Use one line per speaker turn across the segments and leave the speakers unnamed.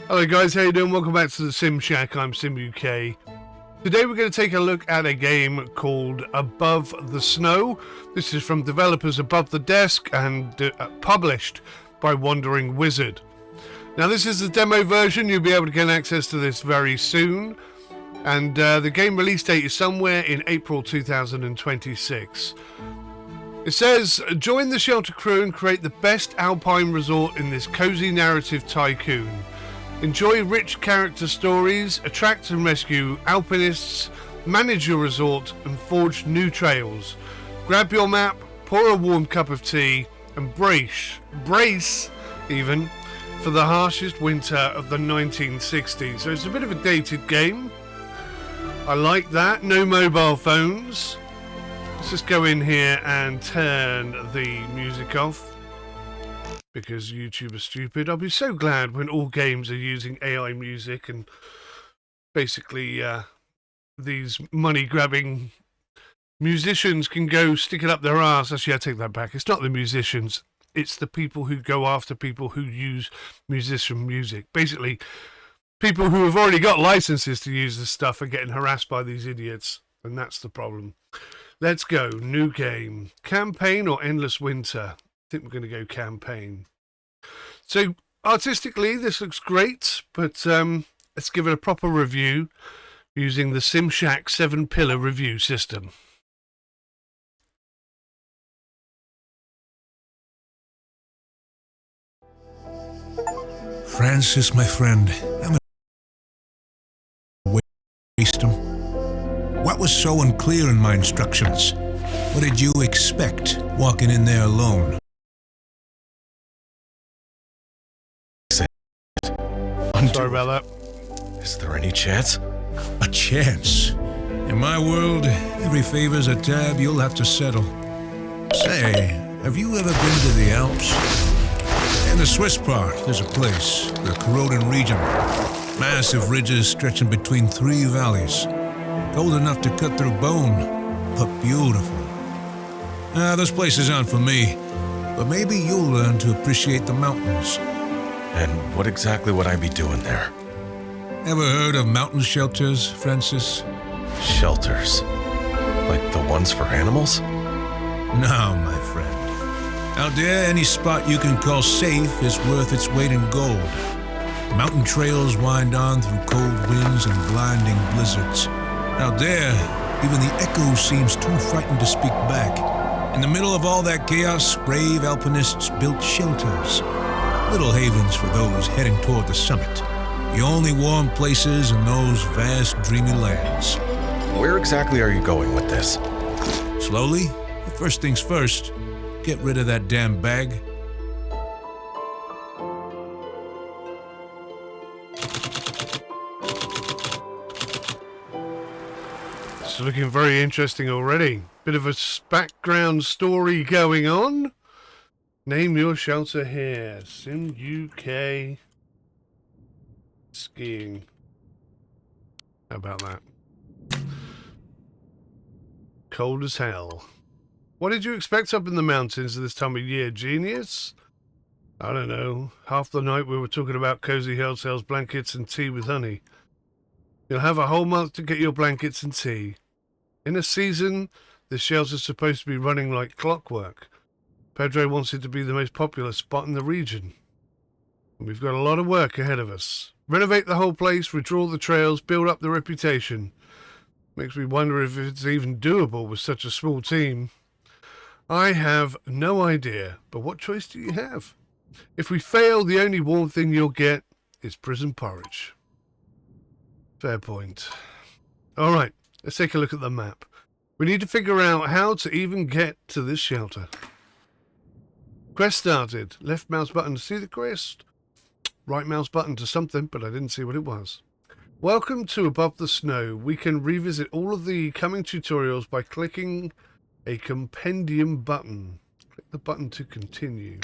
Hello guys, how you doing? Welcome back to the Sim Shack. I'm Sim UK. Today we're going to take a look at a game called Above the Snow. This is from developers Above the Desk and published by Wandering Wizard. Now this is the demo version. You'll be able to get access to this very soon. And the game release date is somewhere in April 2026. It says, join the Shelter crew and create the best Alpine resort in this cozy narrative tycoon. Enjoy rich character stories, attract and rescue alpinists, manage your resort and forge new trails. Grab your map, pour a warm cup of tea and brace even, for the harshest winter of the 1960s. So it's a bit of a dated game. I like that. No mobile phones. Let's just go in here and turn the music off because YouTube is stupid. I'll be so glad when all games are using AI music and basically these money-grabbing musicians can go stick it up their arse. Actually, I take that back. It's not the musicians. It's the people who go after people who use musician music. Basically, people who have already got licenses to use this stuff are getting harassed by these idiots, and that's the problem. Let's go. New game. Campaign or Endless Winter? I think we're going to go campaign. So, artistically, this looks great, but let's give it a proper review using the SimShack 7-pillar review system.
Francis, my friend, I'm a waste him. What was so unclear in my instructions? What did you expect, walking in there alone?
Sorry about that.
Is there any chance?
A chance? In my world, every favor's a tab you'll have to settle. Say, have you ever been to the Alps? In the Swiss part, there's a place, the Curator region. Massive ridges stretching between three valleys. Cold enough to cut through bone, but beautiful. Those places aren't for me, but maybe you'll learn to appreciate the mountains.
And what exactly would I be doing there?
Ever heard of mountain shelters, Francis?
Shelters? Like the ones for animals?
No, my friend. Out there, any spot you can call safe is worth its weight in gold. Mountain trails wind on through cold winds and blinding blizzards. Out there, even the echo seems too frightened to speak back. In the middle of all that chaos, brave alpinists built shelters. Little havens for those heading toward the summit. The only warm places in those vast, dreamy lands.
Where exactly are you going with this?
Slowly, first things first, get rid of that damn bag.
It's looking very interesting already. Bit of a background story going on. Name your shelter here. Sim UK skiing. How about that? Cold as hell. What did you expect up in the mountains at this time of year, genius? I don't know. Half the night we were talking about cozy hotels, blankets and tea with honey. You'll have a whole month to get your blankets and tea. In a season, this shelter's supposed to be running like clockwork. Pedro wants it to be the most popular spot in the region. And we've got a lot of work ahead of us. Renovate the whole place, redraw the trails, build up the reputation. Makes me wonder if it's even doable with such a small team. I have no idea, but what choice do you have? If we fail, the only warm thing you'll get is prison porridge. Fair point. Alright, let's take a look at the map. We need to figure out how to even get to this shelter. Quest started. Left mouse button to see the quest. Right mouse button to something, but I didn't see what it was. Welcome to Above the Snow. We can revisit all of the coming tutorials by clicking a compendium button. Click the button to continue.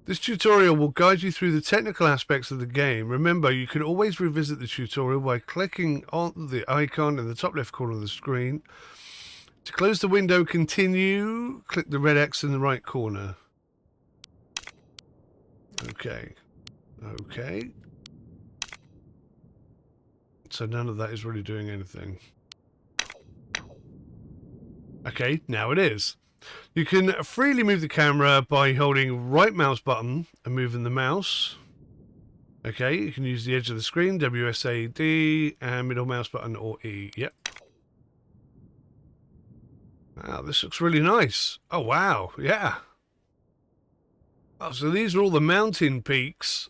This tutorial will guide you through the technical aspects of the game. Remember, you can always revisit the tutorial by clicking on the icon in the top left corner of the screen. To close the window, continue. Click the red X in the right corner. Okay, Okay. So none of that is really doing anything. Okay, now it is. You can freely move the camera by holding right mouse button and moving the mouse. Okay, you can use the edge of the screen, WSAD, and middle mouse button or E. Yep. Wow, this looks really nice. Oh, wow. Yeah. Oh, so these are all the mountain peaks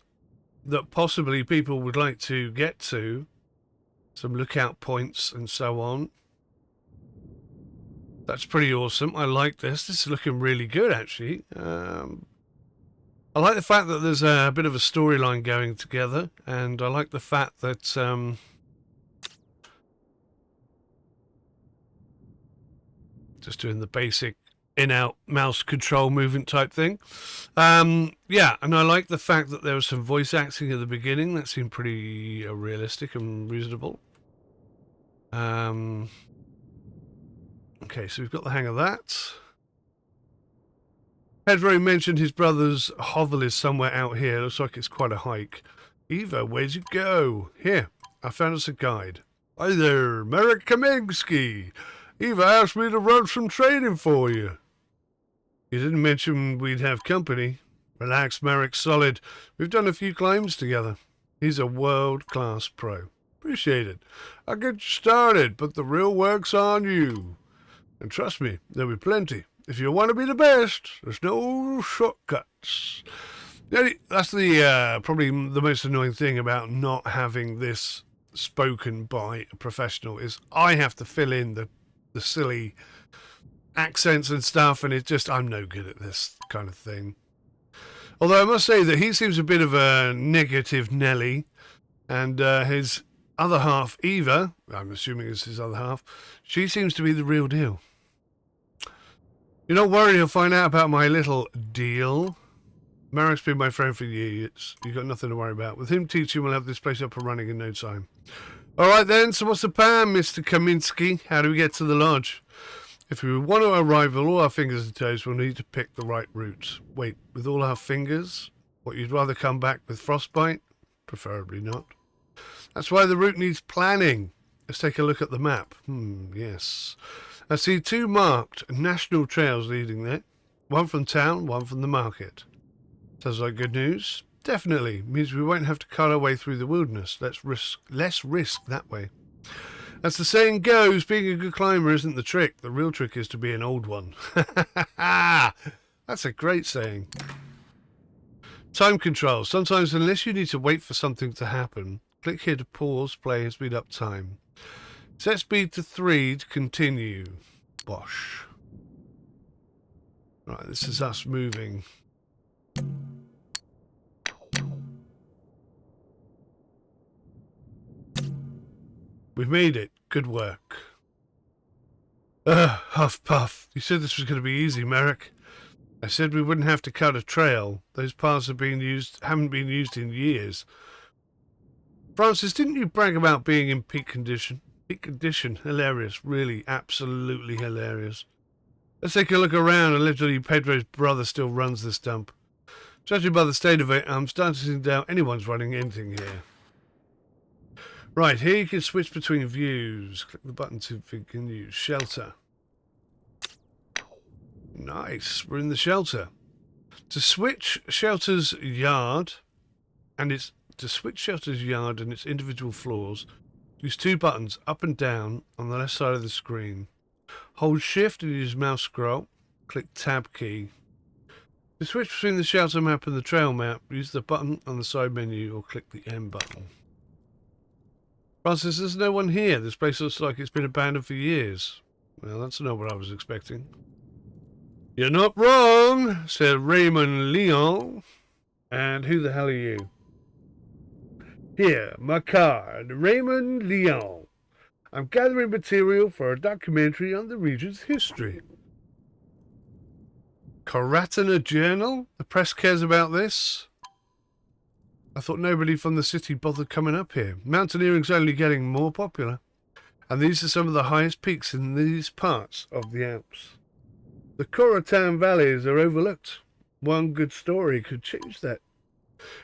that possibly people would like to get to. Some lookout points and so on. That's pretty awesome. I like this. This is looking really good, actually. I like the fact that there's a bit of a storyline going together, and I like the fact that just doing the basic in-out mouse control movement type thing. Yeah, and I like the fact that there was some voice acting at the beginning. That seemed pretty realistic and reasonable. Okay, so we've got the hang of that. Pedro mentioned his brother's hovel is somewhere out here. Looks like it's quite a hike. Eva, where'd you go? Here, I found us a guide. Hi there, Marek Kaminsky. Eva asked me to run some training for you. You didn't mention we'd have company. Relax, Marek, solid. We've done a few climbs together. He's a world-class pro. Appreciate it. I'll get you started, but the real work's on you. And trust me, there'll be plenty. If you want to be the best, there's no shortcuts. That's the probably the most annoying thing about not having this spoken by a professional is I have to fill in the silly accents and stuff, and I'm no good at this kind of thing. Although I must say that he seems a bit of a negative Nelly, and his other half, Eva, I'm assuming it's his other half, she seems to be the real deal. You're not worried he'll find out about my little deal? Marek's been my friend for years. You've got nothing to worry about. With him teaching, we'll have this place up and running in no time. All right then, so what's the plan, Mr. Kaminsky? How do we get to the lodge? If we want to arrive with all our fingers and toes, we'll need to pick the right route. Wait, with all our fingers? What, you'd rather come back with frostbite? Preferably not. That's why the route needs planning. Let's take a look at the map. Yes. I see 2 marked national trails leading there. One from town, one from the market. Sounds like good news. Definitely. Means we won't have to cut our way through the wilderness. Less risk that way. As the saying goes, being a good climber isn't the trick. The real trick is to be an old one. That's a great saying. Time control. Sometimes unless you need to wait for something to happen, click here to pause, play and speed up time. Set speed to 3 to continue. Bosh. Right, this is us moving. We've made it. Good work. Huff puff. You said this was going to be easy, Marek. I said we wouldn't have to cut a trail. Those paths haven't been used in years. Francis, didn't you brag about being in peak condition? Peak condition. Hilarious. Really, absolutely hilarious. Let's take a look around, and literally Pedro's brother still runs this dump. Judging by the state of it, I'm starting to doubt anyone's running anything here. Right, here you can switch between views. Click the button to continue. Shelter. Nice, we're in the shelter. To switch shelter's yard and its individual floors, use 2 buttons, up and down, on the left side of the screen. Hold shift and use mouse scroll. Click tab key. To switch between the shelter map and the trail map, use the button on the side menu or click the M button. Francis, there's no one here. This place looks like it's been abandoned for years. Well, that's not what I was expecting. You're not wrong, said Raymond Leon. And who the hell are you? Here, my card, Raymond Leon. I'm gathering material for a documentary on the region's history. Curator Journal? The press cares about this? I thought nobody from the city bothered coming up here. Mountaineering's only getting more popular. And these are some of the highest peaks in these parts of the Alps. The Curator valleys are overlooked. One good story could change that.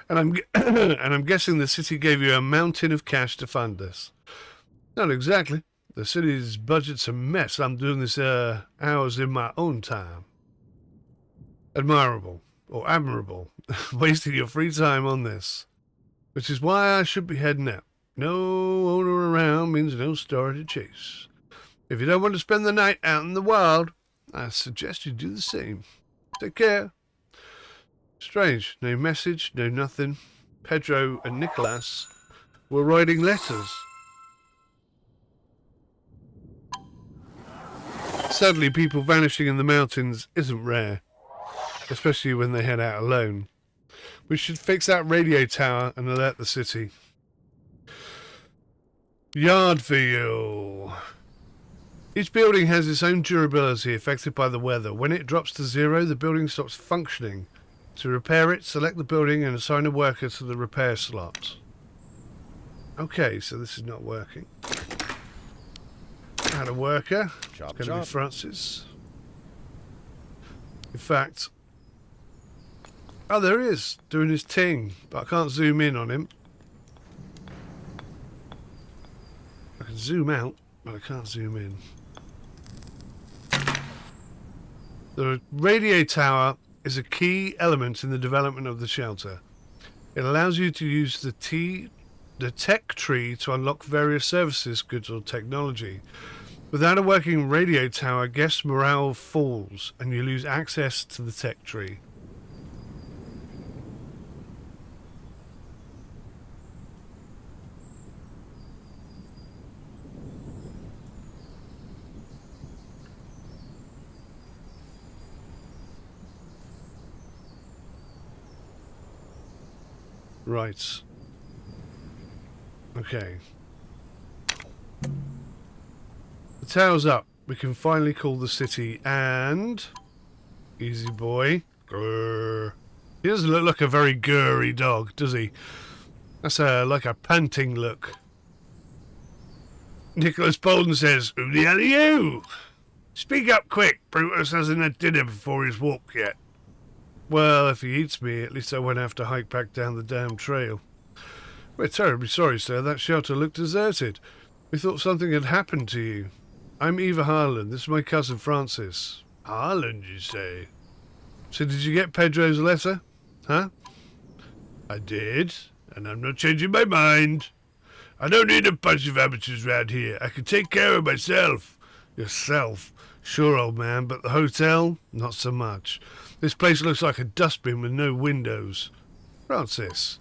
And I'm and I'm guessing the city gave you a mountain of cash to fund this. Not exactly. The city's budget's a mess. I'm doing this hours in my own time. Admirable. Or admirable. Wasting your free time on this. Which is why I should be heading out. No owner around means no star to chase. If you don't want to spend the night out in the wild, I suggest you do the same. Take care. Strange. No message, no nothing. Pedro and Nicholas were writing letters. Sadly, people vanishing in the mountains isn't rare, especially when they head out alone. We should fix that radio tower and alert the city. Yard for you. Each building has its own durability affected by the weather. When it drops to 0, the building stops functioning. To repair it, select the building and assign a worker to the repair slot. Okay, so this is not working. Add a worker. It's going to be Francis. In fact... Oh, there he is, doing his thing, but I can't zoom in on him. I can zoom out, but I can't zoom in. The radio tower is a key element in the development of the shelter. It allows you to use the tech tree to unlock various services, goods or technology. Without a working radio tower, guest morale falls and you lose access to the tech tree. Right. Okay. The tower's up. We can finally call the city and... Easy boy. Grrr. He doesn't look like a very girly dog, does he? That's like a panting look. Nicholas Bolden says, "Who the hell are you? Speak up quick. Brutus hasn't had dinner before his walk yet." Well, if he eats me, at least I won't have to hike back down the damn trail. We're terribly sorry, sir. That shelter looked deserted. We thought something had happened to you. I'm Eva Harlan. This is my cousin Francis. Harlan, you say? So did you get Pedro's letter? Huh? I did, and I'm not changing my mind. I don't need a bunch of amateurs round here. I can take care of myself. Yourself? Sure, old man, but the hotel? Not so much. This place looks like a dustbin with no windows. Francis,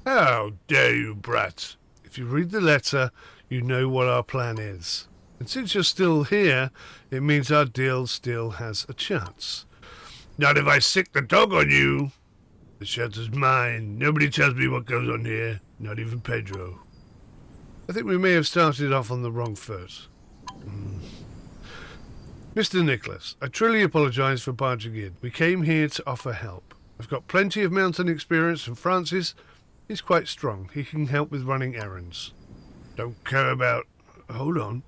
how dare you, brat? If you read the letter, you know what our plan is. And since you're still here, it means our deal still has a chance. Not if I sick the dog on you. The shelter's mine. Nobody tells me what goes on here, not even Pedro. I think we may have started off on the wrong foot. Mr. Nicholas, I truly apologise for barging in. We came here to offer help. I've got plenty of mountain experience, and Francis is quite strong. He can help with running errands. Don't care about... Hold on.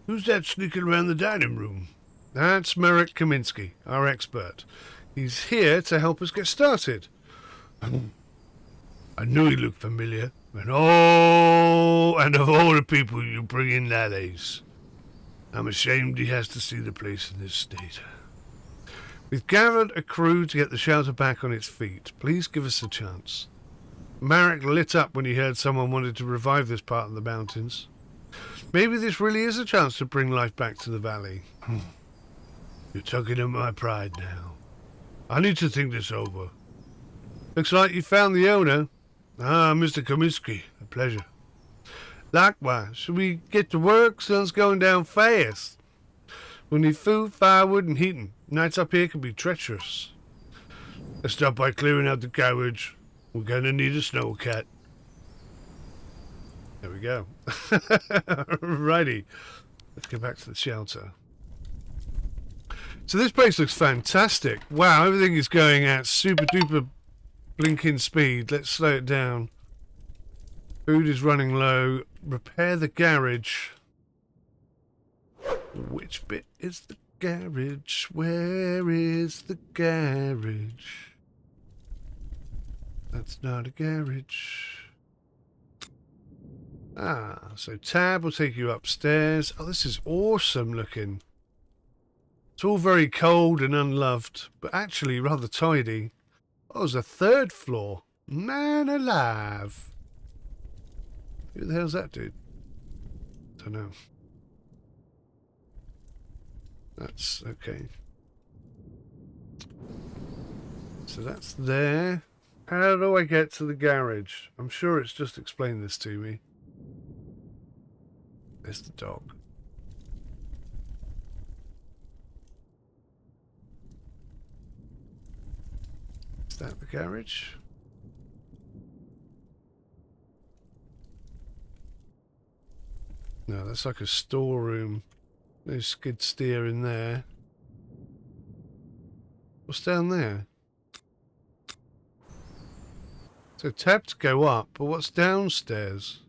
Who's that sneaking around the dining room? That's Merrick Kaminsky, our expert. He's here to help us get started. I knew he looked familiar. And of all the people you bring in nowadays, I'm ashamed he has to see the place in this state. We've gathered a crew to get the shelter back on its feet. Please give us a chance. Marek lit up when he heard someone wanted to revive this part of the mountains. Maybe this really is a chance to bring life back to the valley. You're tugging at my pride now. I need to think this over. Looks like you found the owner. Ah, Mr. Kaminsky. A pleasure. Likewise. Should we get to work? Sun's going down fast. We'll need food, firewood, and heating. Nights up here can be treacherous. Let's start by clearing out the carriage. We're going to need a snowcat. There we go. Righty. Let's get back to the shelter. So this place looks fantastic. Wow, everything is going at super duper blinking speed. Let's slow it down. Food is running low. Repair the garage. Which bit is the garage? Where is the garage? That's not a garage. Ah, so tab will take you upstairs. Oh, this is awesome looking. It's all very cold and unloved, but actually rather tidy. Oh, there's a third floor. Man alive. Who the hell's that dude? Don't know. That's okay. So that's there. How do I get to the garage? I'm sure it's just explained this to me. There's the dog. Is that the garage? No, that's like a storeroom. No skid steer in there. What's down there? So tab to go up, but what's downstairs?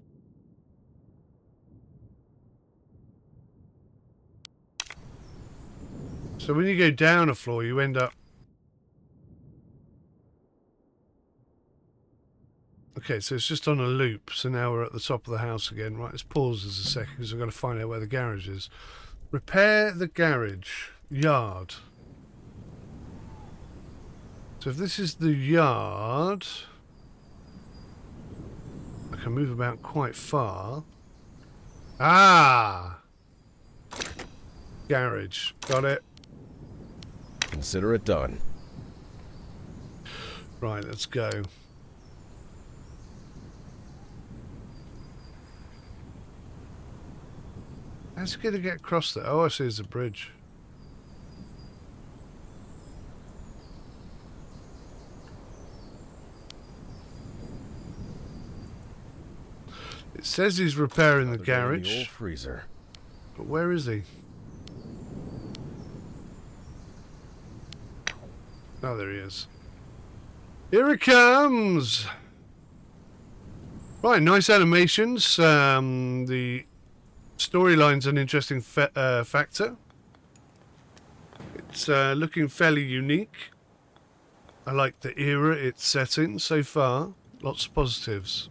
So when you go down a floor, you end up... Okay, so it's just on a loop. So now we're at the top of the house again. Right, let's pause this a second because I've got to find out where the garage is. Repair the garage. Yard. So if this is the yard... I can move about quite far. Ah! Garage. Got it.
Consider it done.
Right, let's go. How's it going to get across there? Oh, I see there's a bridge. It says he's repairing the garage.
The old freezer.
But where is he? Oh, there he is. Here it comes! Right, nice animations. The storyline's an interesting factor. It's looking fairly unique. I like the era it's set in so far. Lots of positives.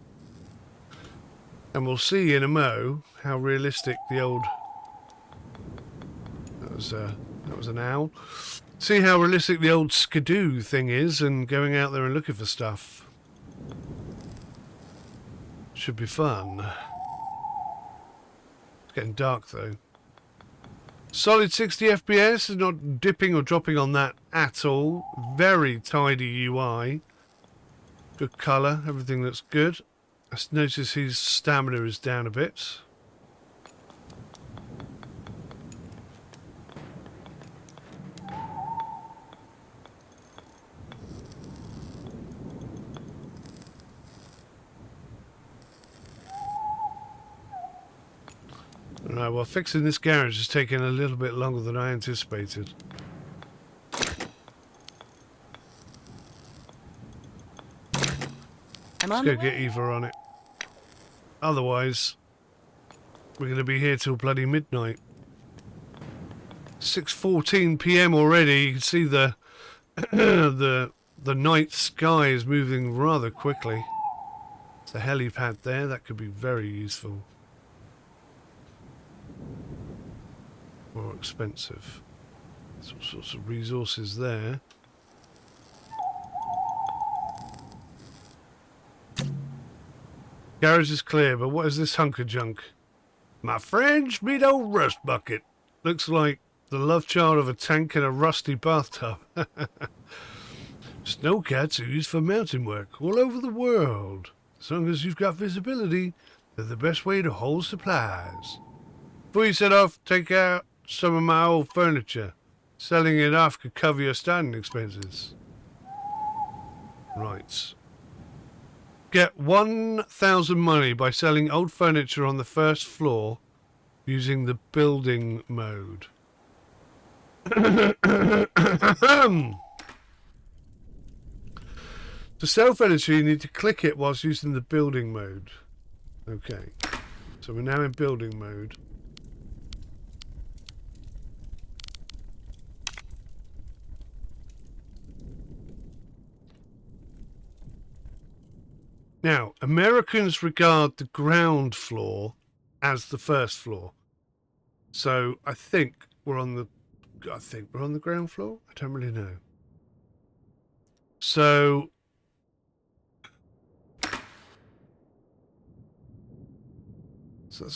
And we'll see in a mo how realistic the old... That was an owl. See how realistic the old skidoo thing is and going out there and looking for stuff. Should be fun. It's getting dark though. Solid 60 FPS, not dipping or dropping on that at all. Very tidy UI. Good colour, everything looks good. I notice his stamina is down a bit. Alright, well, fixing this garage is taking a little bit longer than I anticipated. Let's go get Eva on it. Otherwise, we're going to be here till bloody midnight. 6:14 PM already. You can see the the night sky is moving rather quickly. There's a helipad there. That could be very useful. More expensive. There's all sorts of resources there. Garage is clear, but what is this hunk of junk? My friends, meet old Rust Bucket. Looks like the love child of a tank and a rusty bathtub. Snowcats are used for mountain work all over the world. As long as you've got visibility, they're the best way to hold supplies. Before you set off, take out some of my old furniture. Selling it off could cover your standing expenses. Right. Get 1,000 money by selling old furniture on the first floor using the building mode. To sell furniture, you need to click it whilst using the building mode. Okay. So we're now in building mode. Now, Americans regard the ground floor as the first floor. So I think we're on the ground floor. I don't really know. So that's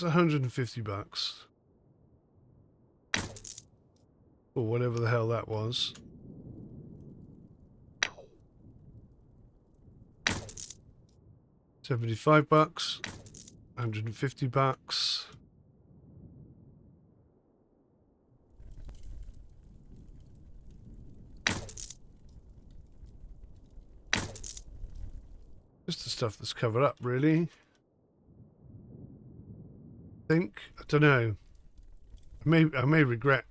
$150. Or whatever the hell that was. $75, $150. Just the stuff that's covered up, really. I don't know. I may regret.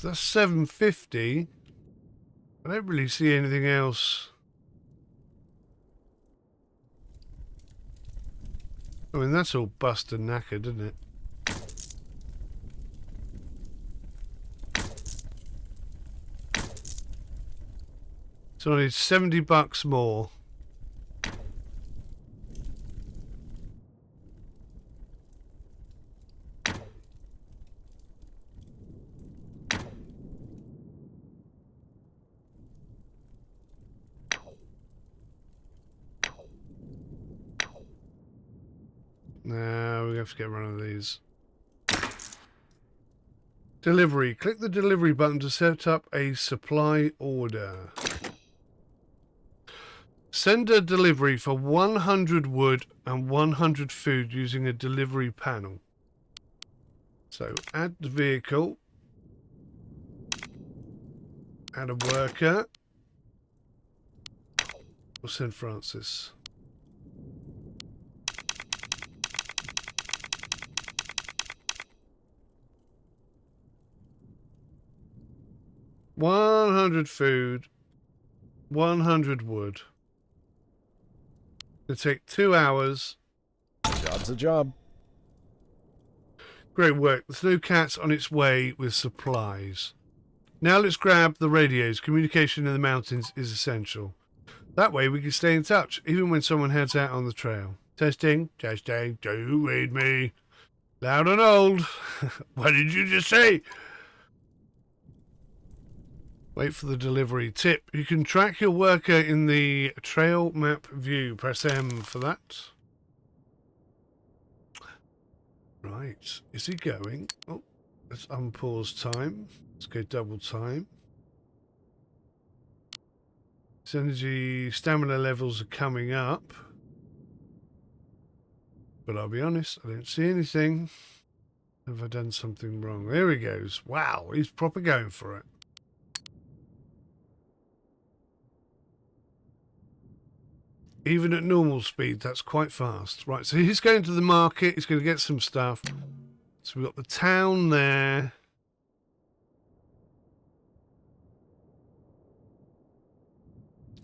That's $750. I don't really see anything else. I mean, that's all bust and knackered, isn't it? So I need $70 more. Now we have to get one of these. Delivery. Click the delivery button to set up a supply order. Send a delivery for 100 wood and 100 food using a delivery panel. So add the vehicle. Add a worker. We'll send Francis. $100 food, 100 wood. It'll take 2 hours.
Job's a job.
Great work. The snowcat's on its way with supplies. Now let's grab the radios. Communication in the mountains is essential. That way we can stay in touch, even when someone heads out on the trail. Testing, testing. Do you read me? Loud and old. What did you just say? Wait for the delivery. Tip, you can track your worker in the trail map view. Press M for that. Right. Is he going? Oh, let's unpause time. Let's go double time. His energy, stamina levels are coming up. But I'll be honest, I don't see anything. Have I done something wrong? There he goes. Wow, he's proper going for it. Even at normal speed, that's quite fast. Right, so he's going to the market. He's going to get some stuff. So we've got the town there.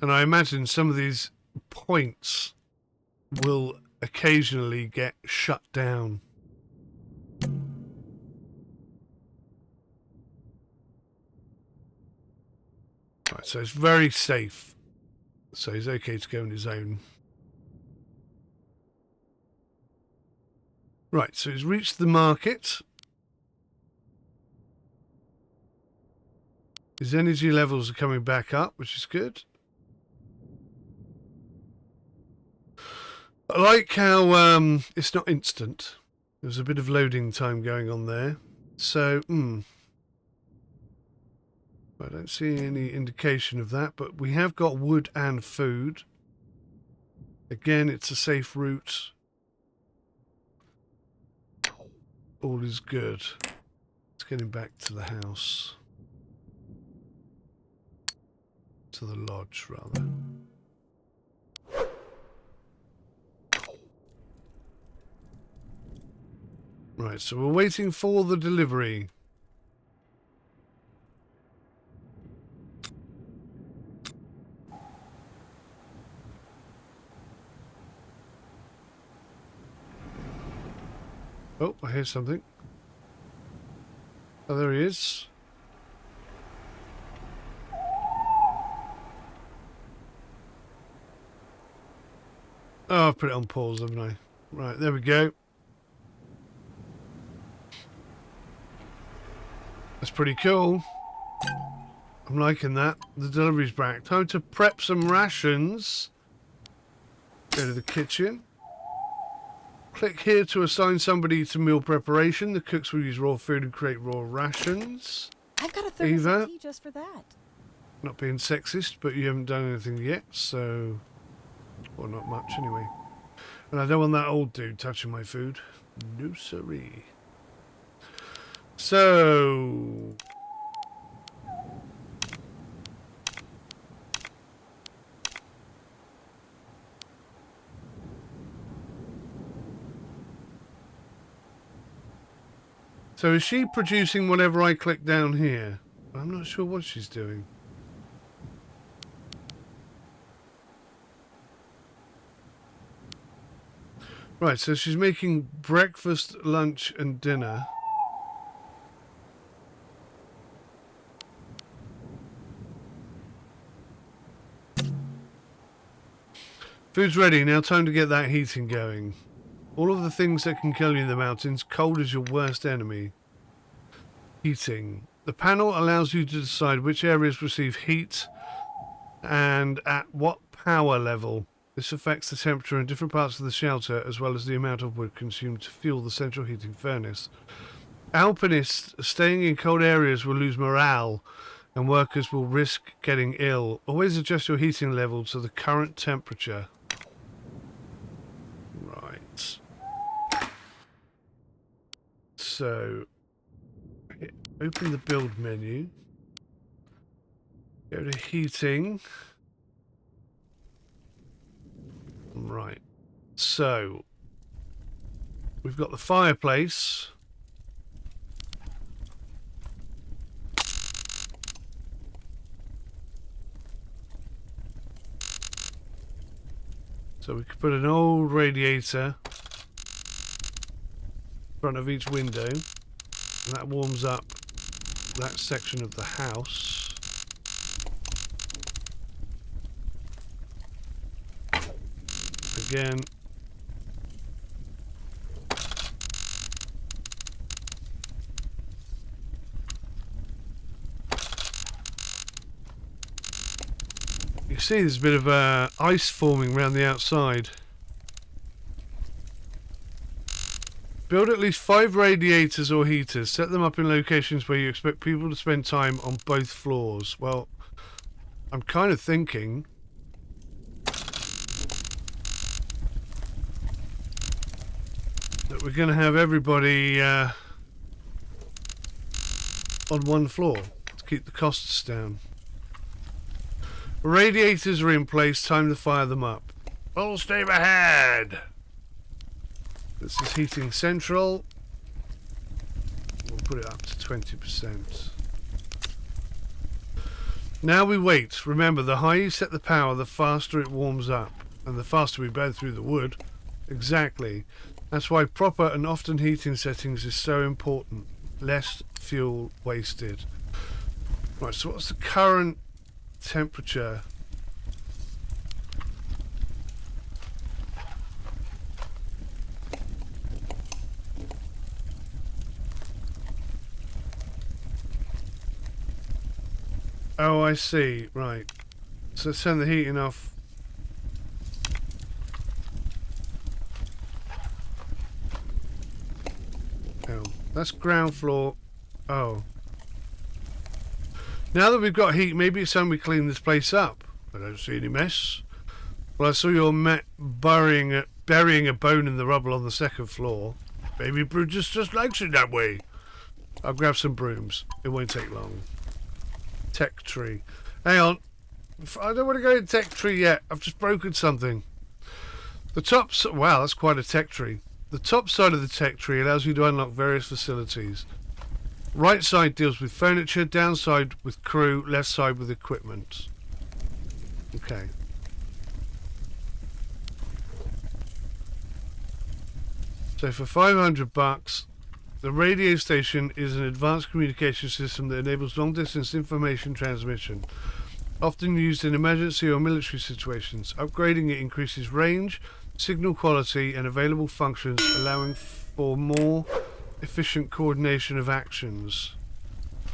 And I imagine some of these points will occasionally get shut down. Right, so it's very safe. So he's okay to go on his own. Right, so he's reached the market. His energy levels are coming back up, which is good. I like how it's not instant. There's a bit of loading time going on there. So, I don't see any indication of that, but we have got wood and food. Again, it's a safe route. All is good. Let's get him back to the house. To the lodge, rather. Right, so we're waiting for the delivery. Oh, I hear something. Oh, there he is. Oh, I've put it on pause, haven't I? Right, there we go. That's pretty cool. I'm liking that. The delivery's back. Time to prep some rations. Go to the kitchen. Click here to assign somebody to meal preparation. The cooks will use raw food and create raw rations.
I've got a thermos of tea just for that.
Not being sexist, but you haven't done anything yet, so... Well, not much anyway. And I don't want that old dude touching my food. No siree. So... So is she producing whatever I click down here? I'm not sure what she's doing. Right, so she's making breakfast, lunch and dinner. Food's ready, now time to get that heating going. All of the things that can kill you in the mountains, cold is your worst enemy. Heating. The panel allows you to decide which areas receive heat and at what power level. This affects the temperature in different parts of the shelter as well as the amount of wood consumed to fuel the central heating furnace. Alpinists staying in cold areas will lose morale and workers will risk getting ill. Always adjust your heating level to the current temperature. Right. So, open the build menu. Go to heating. Right. So, we've got the fireplace. So we could put an old radiator in front of each window, and that warms up that section of the house. Again. You can see there's a bit of ice forming around the outside. Build at least 5 radiators or heaters. Set them up in locations where you expect people to spend time on both floors. Well, I'm kind of thinking that we're going to have everybody on one floor to keep the costs down. Radiators are in place, time to fire them up. Full steam ahead! This is heating central. We'll put it up to 20%. Now we wait. Remember, the higher you set the power, the faster it warms up. And the faster we burn through the wood. Exactly. That's why proper and often heating settings is so important. Less fuel wasted. Right, so what's the current temperature? Oh, I see. Right. So let's turn the heating off. Oh, that's ground floor. Oh. Now that we've got heat, maybe it's time we clean this place up. I don't see any mess. Well, I saw your burying a bone in the rubble on the second floor. Maybe Brutus just likes it that way. I'll grab some brooms. It won't take long. Tech tree. Hang on. I don't want to go in tech tree yet. I've just broken something. The top... Wow, that's quite a tech tree. The top side of the tech tree allows you to unlock various facilities. Right side deals with furniture, down side with crew, left side with equipment. Okay. So for $500, the radio station is an advanced communication system that enables long-distance information transmission, often used in emergency or military situations. Upgrading it increases range, Signal quality and available functions allowing for more efficient coordination of actions.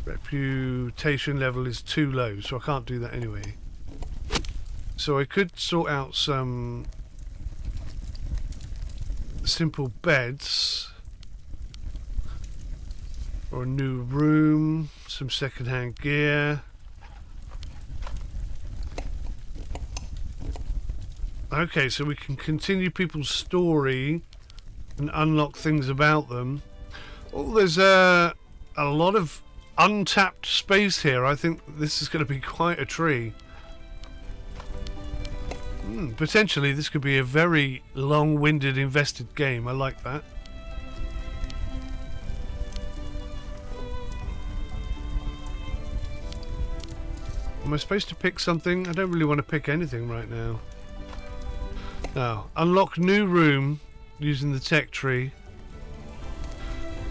Reputation level is too low, so I can't do that anyway. So I could sort out some simple beds, or a new room, some second-hand gear. Okay, so we can continue people's story and unlock things about them. Oh, there's a lot of untapped space here. I think this is going to be quite a tree. Potentially this could be a very long-winded invested game. I like that. Am I supposed to pick something? I don't really want to pick anything right now. Now, unlock new room using the tech tree.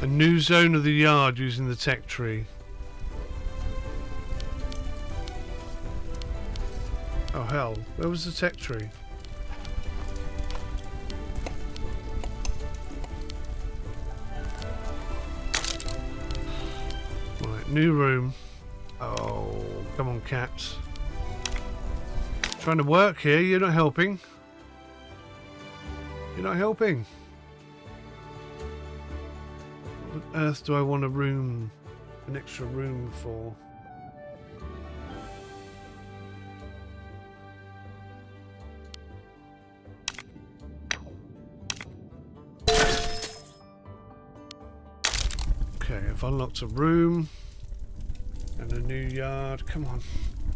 A new zone of the yard using the tech tree. Oh hell, where was the tech tree? Right, new room. Oh, come on, cats. Trying to work here, you're not helping. You're not helping. What on earth do I want a room, an extra room for? Okay, I've unlocked a room and a new yard. Come on.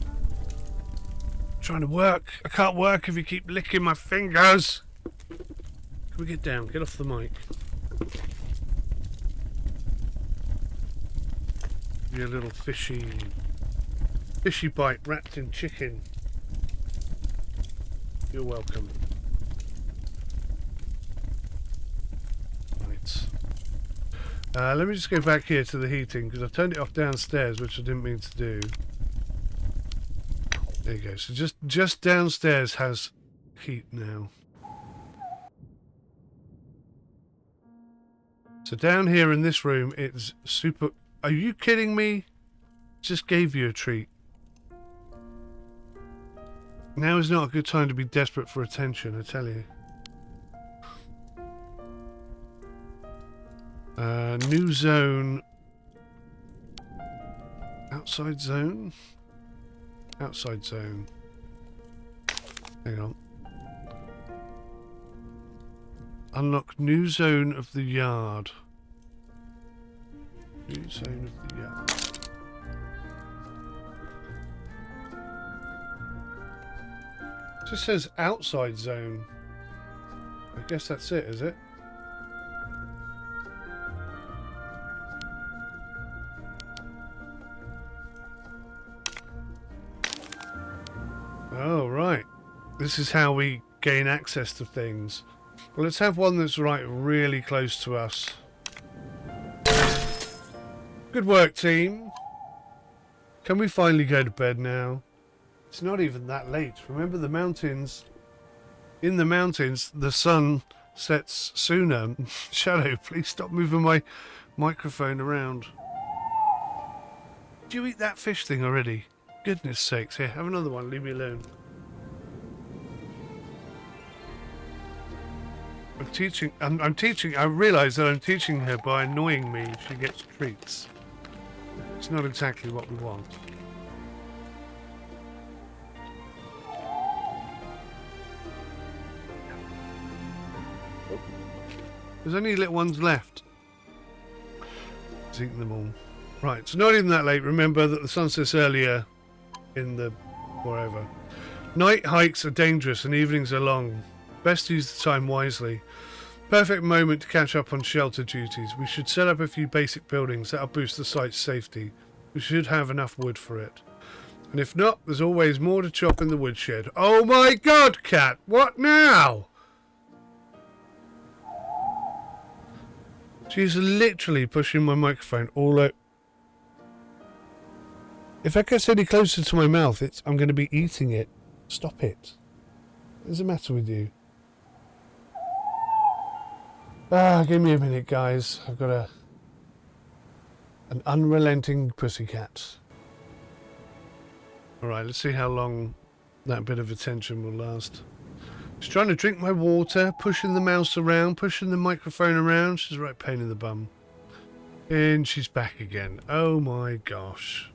I'm trying to work. I can't work if you keep licking my fingers. Can we get down? Get off the mic. Your little fishy bite wrapped in chicken. You're welcome. Right. Let me just go back here to the heating because I turned it off downstairs, which I didn't mean to do. There you go. So just downstairs has heat now. So down here in this room, it's super... Are you kidding me? Just gave you a treat. Now is not a good time to be desperate for attention, I tell you. New zone. Outside zone? Outside zone. Hang on. Unlock new zone of the yard. New zone of the yard. It just says outside zone. I guess that's it, is it? Oh, right. This is how we gain access to things. Well, let's have one that's right really close to us. Good work, team. Can we finally go to bed now? It's not even that late. Remember the mountains. In the mountains, the sun sets sooner. Shadow, please stop moving my microphone around. Did you eat that fish thing already? Goodness sakes. Here, have another one. Leave me alone. I'm teaching. I realise that I'm teaching her by annoying me. She gets treats. It's not exactly what we want. There's only little ones left. He's eaten them all. Right, it's not even that late. Remember that the sun sets earlier in the wherever. Night hikes are dangerous and evenings are long. Best to use the time wisely. Perfect moment to catch up on shelter duties. We should set up a few basic buildings that'll boost the site's safety. We should have enough wood for it. And if not, there's always more to chop in the woodshed. Oh my god, cat! What now? She's literally pushing my microphone all out. If that gets any closer to my mouth, I'm going to be eating it. Stop it. What's the matter with you? Give me a minute, guys. I've got an unrelenting pussycat. Alright, let's see how long that bit of attention will last. She's trying to drink my water, pushing the mouse around, pushing the microphone around. She's a right pain in the bum. And she's back again. Oh my gosh.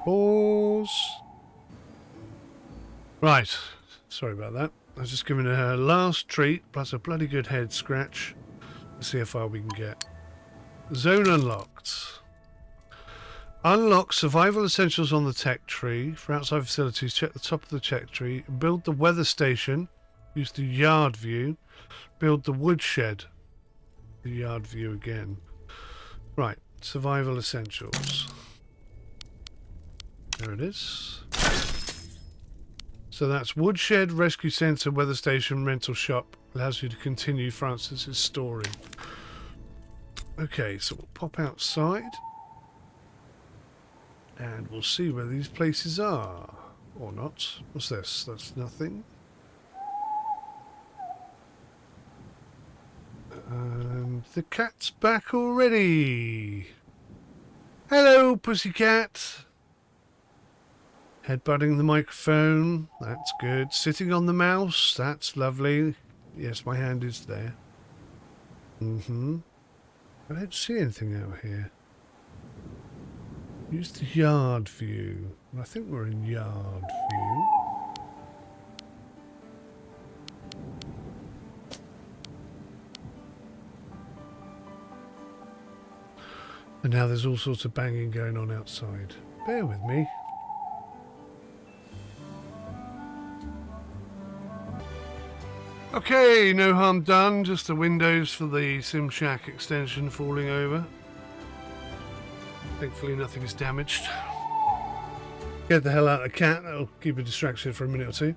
Pause. Right. Sorry about that. I was just giving her her last treat, plus a bloody good head scratch. Let's see how far we can get. Zone unlocked. Unlock survival essentials on the tech tree. For outside facilities, check the top of the tech tree. Build the weather station. Use the yard view. Build the woodshed. The yard view again. Right. Survival essentials. There it is. So that's woodshed, rescue centre, weather station, rental shop. Allows you to continue Francis's story. Okay, so we'll pop outside. And we'll see where these places are. Or not. What's this? That's nothing. The cat's back already. Hello, pussycat. Headbutting the microphone. That's good. Sitting on the mouse. That's lovely. Yes, my hand is there. I don't see anything out here. Use the yard view. I think we're in yard view. And now there's all sorts of banging going on outside. Bear with me. Okay, no harm done. Just the windows for the SimShack extension falling over. Thankfully nothing is damaged. Get the hell out of the cat. That'll keep a distraction for a minute or two.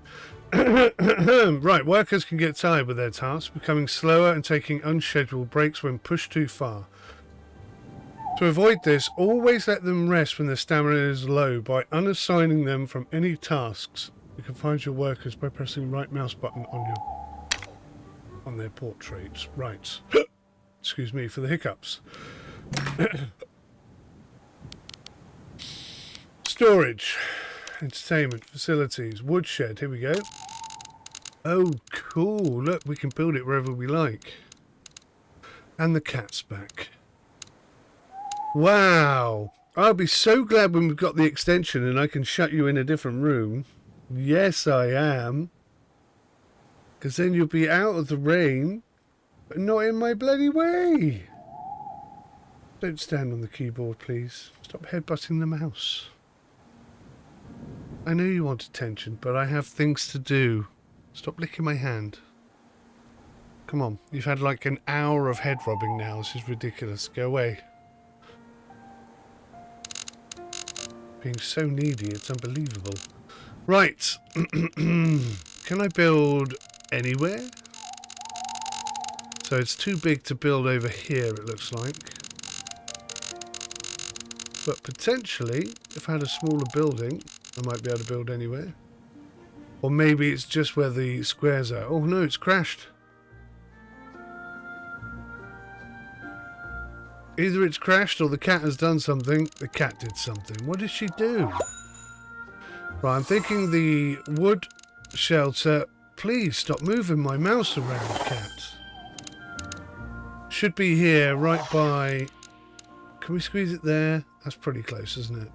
Right, workers can get tired with their tasks, becoming slower and taking unscheduled breaks when pushed too far. To avoid this, always let them rest when their stamina is low by unassigning them from any tasks. You can find your workers by pressing right mouse button on their portraits. Right. Excuse me for the hiccups. Storage. Entertainment. Facilities. Woodshed. Here we go. Oh, cool. Look, we can build it wherever we like. And the cat's back. Wow. I'll be so glad when we've got the extension and I can shut you in a different room. Yes, I am. Because then you'll be out of the rain, but not in my bloody way. Don't stand on the keyboard, please. Stop headbutting the mouse. I know you want attention, but I have things to do. Stop licking my hand. Come on, you've had like an hour of head rubbing now. This is ridiculous. Go away. Being so needy, it's unbelievable. Right. Can I build anywhere? So it's too big to build over here, it looks like. But potentially, if I had a smaller building, I might be able to build anywhere. Or maybe it's just where the squares are. Oh no, it's crashed. Either it's crashed or the cat has done something. The cat did something. What did she do? Right, I'm thinking the wood shelter. Please stop moving my mouse around, cat. Should be here, right by... Can we squeeze it there? That's pretty close, isn't it?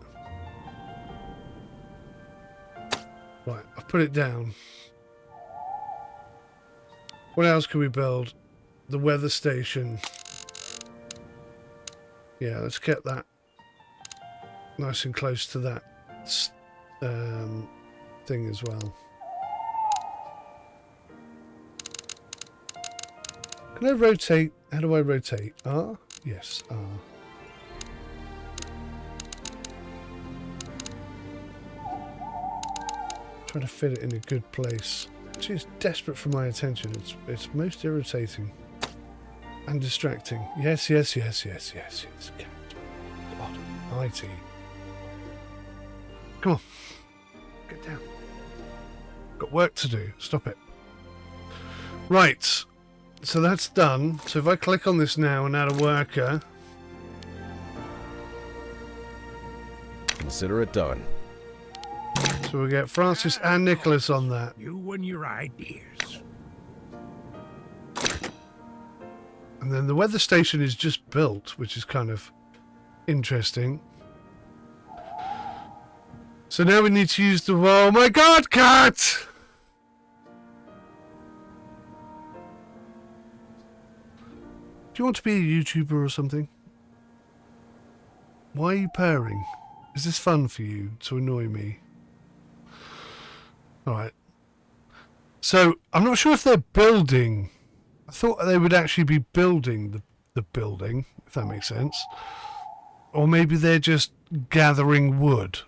Right, I've put it down. What else can we build? The weather station. Yeah, let's get that nice and close to that thing as well. Can I rotate? How do I rotate? R? Yes, R. Trying to fit it in a good place. She's desperate for my attention. It's most irritating. And distracting. Yes. God almighty. Come on. Get down. Got work to do. Stop it. Right. So that's done. So if I click on this now and add a worker...
Consider it done.
So we'll get Francis and Nicholas on that.
You and your ideas.
And then the weather station is just built, which is kind of interesting. So now we need to use the... Oh my god, cat! Do you want to be a YouTuber or something? Why are you purring? Is this fun for you to annoy me? Alright. So, I'm not sure if they're building... I thought they would actually be building the building, if that makes sense. Or maybe they're just gathering wood.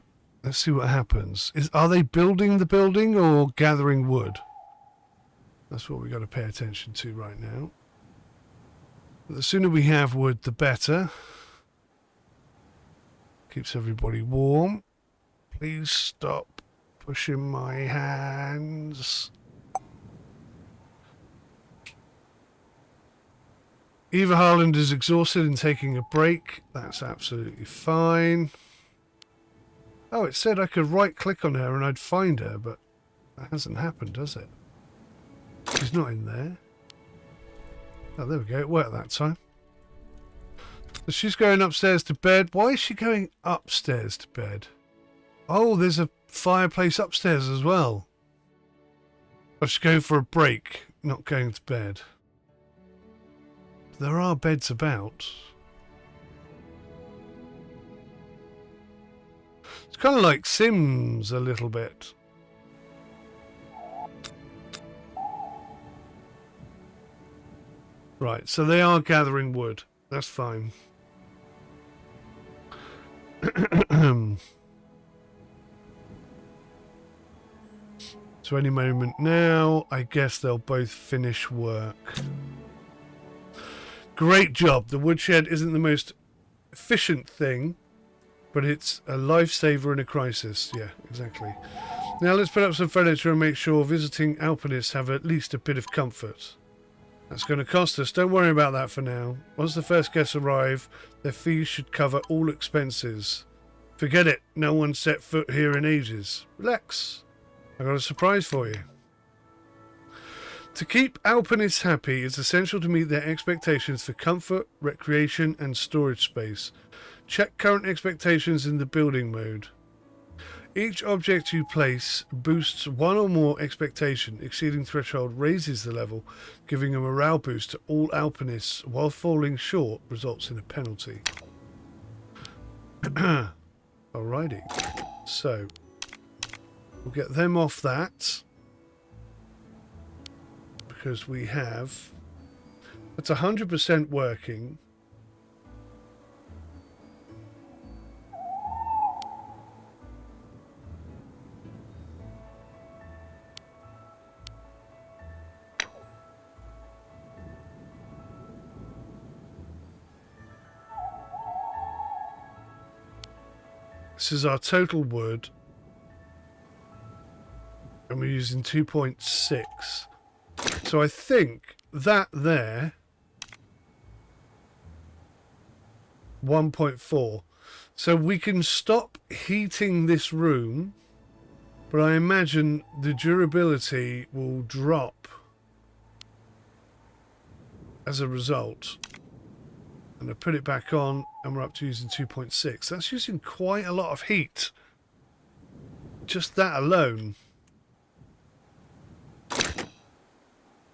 Let's see what happens. Are they building the building or gathering wood? That's what we've got to pay attention to right now. But the sooner we have wood, the better. Keeps everybody warm. Please stop pushing my hands. Eva Harland is exhausted and taking a break. That's absolutely fine. Oh, it said I could right-click on her and I'd find her, but that hasn't happened, has it? She's not in there. Oh, there we go. It worked that time. So she's going upstairs to bed. Why is she going upstairs to bed? Oh, there's a fireplace upstairs as well. Oh, she's going for a break, not going to bed. There are beds about. It's kind of like Sims a little bit. Right, so they are gathering wood. That's fine. So any moment now, I guess they'll both finish work. Great job. The woodshed isn't the most efficient thing, but it's a lifesaver in a crisis. Yeah, exactly. Now let's put up some furniture and make sure visiting alpinists have at least a bit of comfort. That's going to cost us. Don't worry about that for now. Once the first guests arrive, their fees should cover all expenses. Forget it. No one's set foot here in ages. Relax. I've got a surprise for you. To keep alpinists happy, it's essential to meet their expectations for comfort, recreation, and storage space. Check current expectations in the building mode. Each object you place boosts one or more expectation. Exceeding threshold raises the level, giving a morale boost to all alpinists, while falling short results in a penalty. Alrighty. So, we'll get them off that. Because we have... It's 100% working. This is our total wood. And we're using 2.6. So I think that there, 1.4. So we can stop heating this room, but I imagine the durability will drop as a result. And I put it back on and we're up to using 2.6. That's using quite a lot of heat. Just that alone.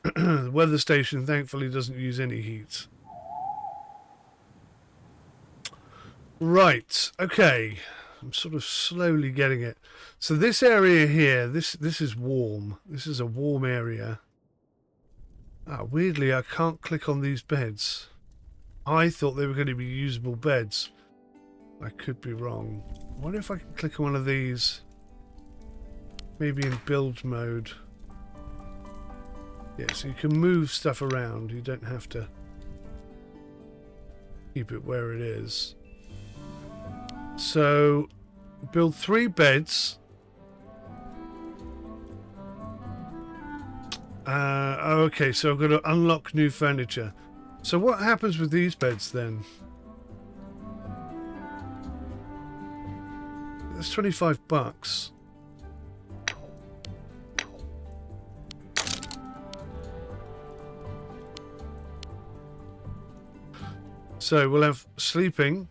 The weather station thankfully doesn't use any heat. Right, okay. I'm sort of slowly getting it. So this area here, this is warm. This is a warm area. Ah, weirdly, I can't click on these beds. I thought they were going to be usable beds. I could be wrong. I wonder if I can click on one of these. Maybe in build mode. Yeah, so you can move stuff around. You don't have to keep it where it is. So, build 3 beds. Oh, okay, so I've got to unlock new furniture. So what happens with these beds then? That's 25 bucks. So we'll have sleeping.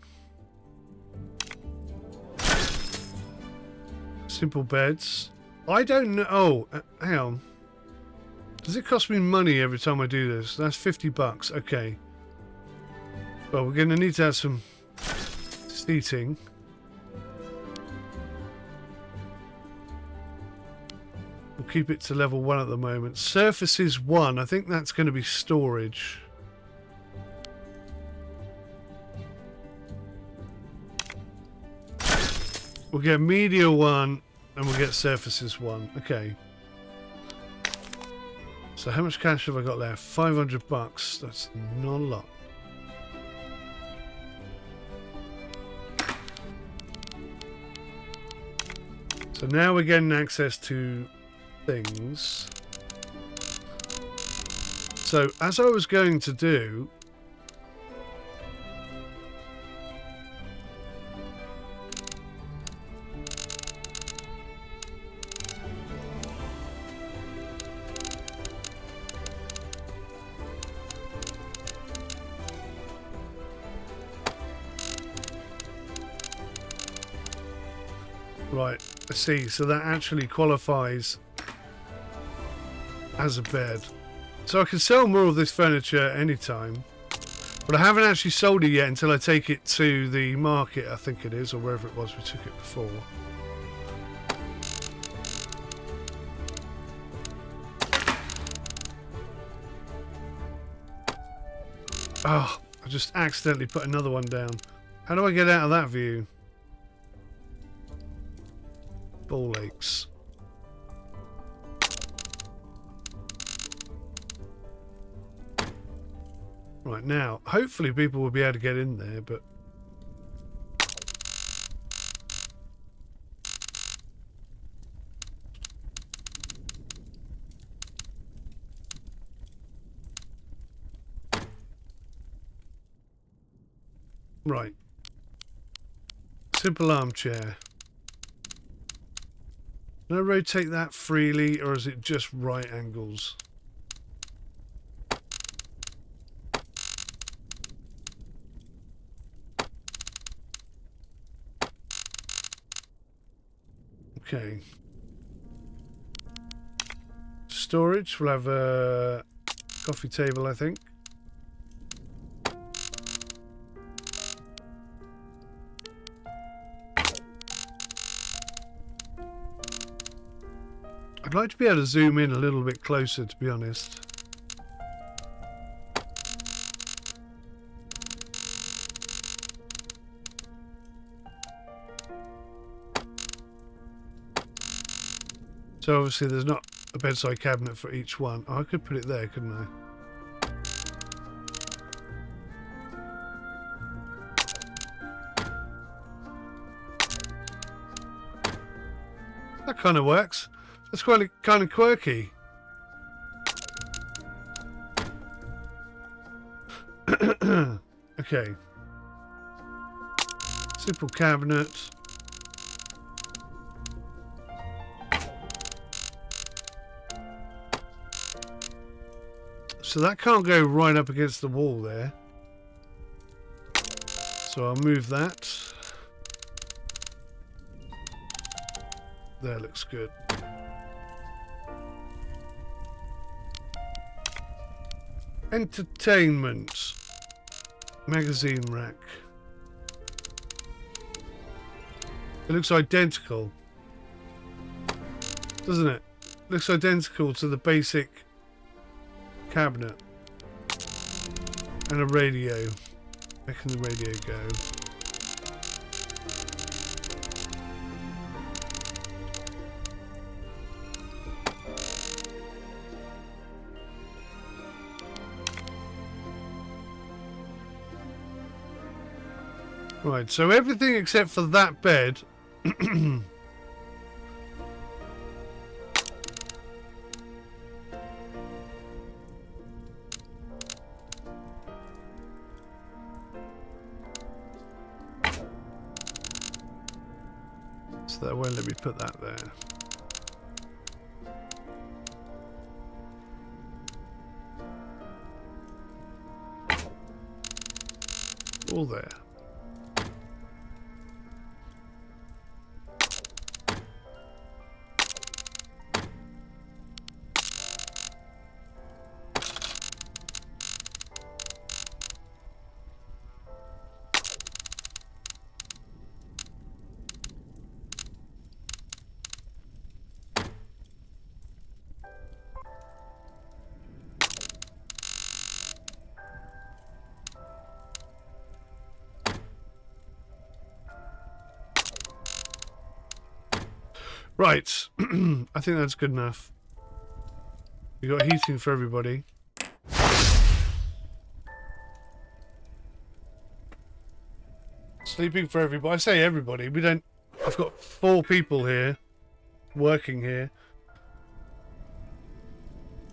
Simple beds. I don't know. Oh, hang on. Does it cost me money every time I do this? That's 50 bucks. Okay. Well, we're going to need to have some seating. We'll keep it to level 1 at the moment. Surfaces 1. I think that's going to be storage. We'll get media 1 and we'll get surfaces 1. Okay. So how much cash have I got left? 500 bucks. That's not a lot. So now we're getting access to things. So as I was going to do, right, I see. So that actually qualifies as a bed. So I can sell more of this furniture anytime. But I haven't actually sold it yet until I take it to the market, I think it is, or wherever it was we took it before. Oh, I just accidentally put another one down. How do I get out of that view? Ball aches. Right, now, hopefully people will be able to get in there, but... Right. Simple armchair. Can I rotate that freely, or is it just right angles? Okay. Storage. We'll have a coffee table, I think. I'd like to be able to zoom in a little bit closer, to be honest. So obviously there's not a bedside cabinet for each one. Oh, I could put it there, couldn't I? That kind of works. That's quite kind of quirky. Okay. Simple cabinet. So that can't go right up against the wall there. So I'll move that. There, looks good. Entertainment. Magazine rack. It looks identical, doesn't it? Looks identical to the basic cabinet. And a radio. Where can the radio go? Right, so everything except for that bed So that won't let me put that there. All there. Right, I think that's good enough. We got heating for everybody. Sleeping for everybody. I say everybody. We don't. I've got 4 people here, working here.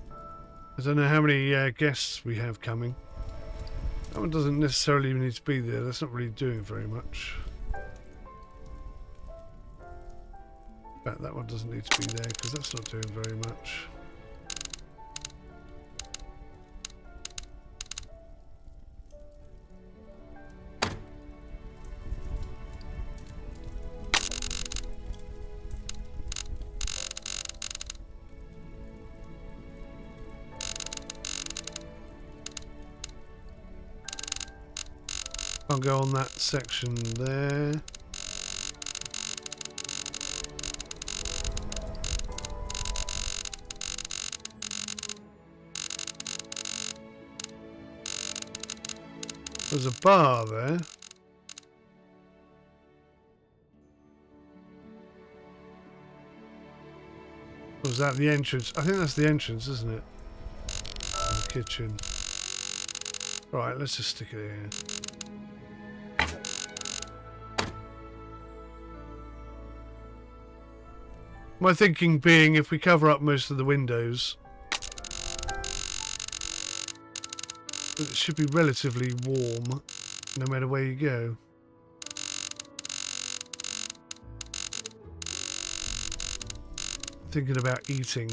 I don't know how many guests we have coming. That one doesn't necessarily need to be there. That's not really doing very much. In fact, that one doesn't need to be there because that's not doing very much. I'll go on that section there. There's a bar there. Or was that the entrance? I think that's the entrance, isn't it? The kitchen. Right, let's just stick it here. My thinking being, if we cover up most of the windows, it should be relatively warm, no matter where you go. Thinking about eating.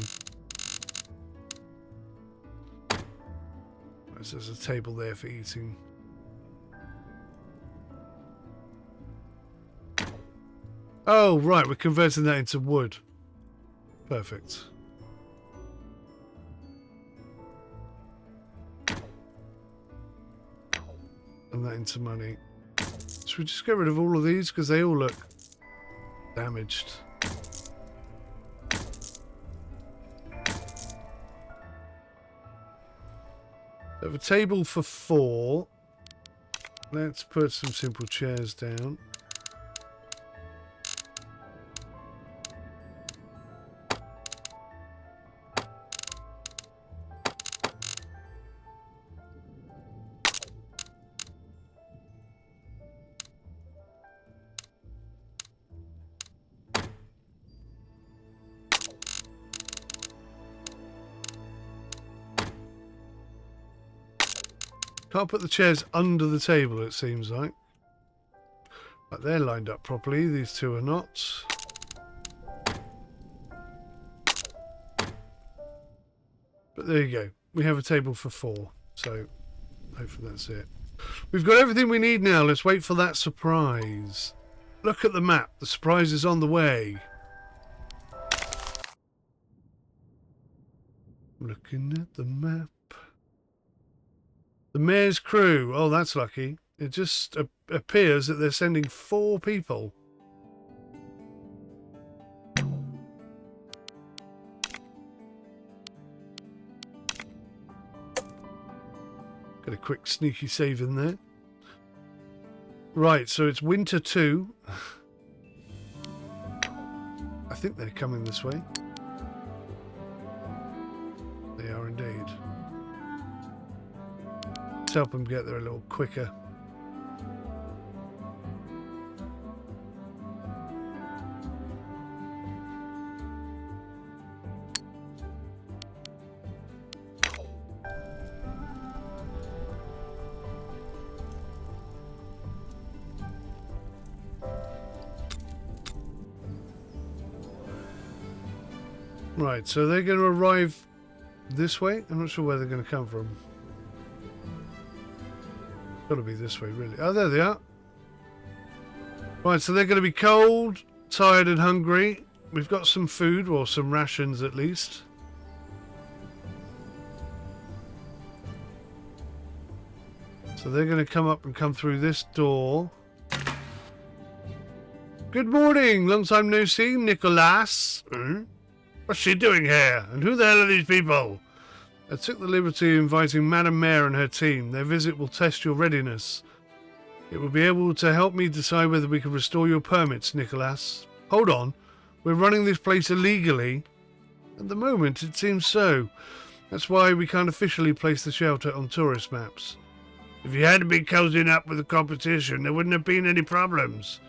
There's a table there for eating. Oh, right, we're converting that into wood. Perfect. And that into money. Should we just get rid of all of these? Because they all look damaged. We have a table for 4. Let's put some simple chairs down. Can't put the chairs under the table, it seems like. But they're lined up properly. These two are not. But there you go. We have a table for 4. So hopefully that's it. We've got everything we need now. Let's wait for that surprise. Look at the map. The surprise is on the way. Looking at the map. The mayor's crew. Oh, that's lucky. It just appears that they're sending 4 people. Got a quick sneaky save in there. Right, so it's winter 2. I think they're coming this way. They are indeed. Help them get there a little quicker. Right, so they're going to arrive this way? I'm not sure where they're going to come from. Got to be this way, really. Oh, there they are. Right, so they're going to be cold, tired and hungry. We've got some food, or some rations at least. So they're going to come up and come through this door. Good morning, long time no see, Nicholas. What's she doing here? And who the hell are these people? I took the liberty of inviting Madame Mayor and her team. Their visit will test your readiness. It will be able to help me decide whether we can restore your permits, Nicholas. Hold on. We're running this place illegally. At the moment, it seems so. That's why we can't officially place the shelter on tourist maps. If you hadn't been cozying up with the competition, there wouldn't have been any problems.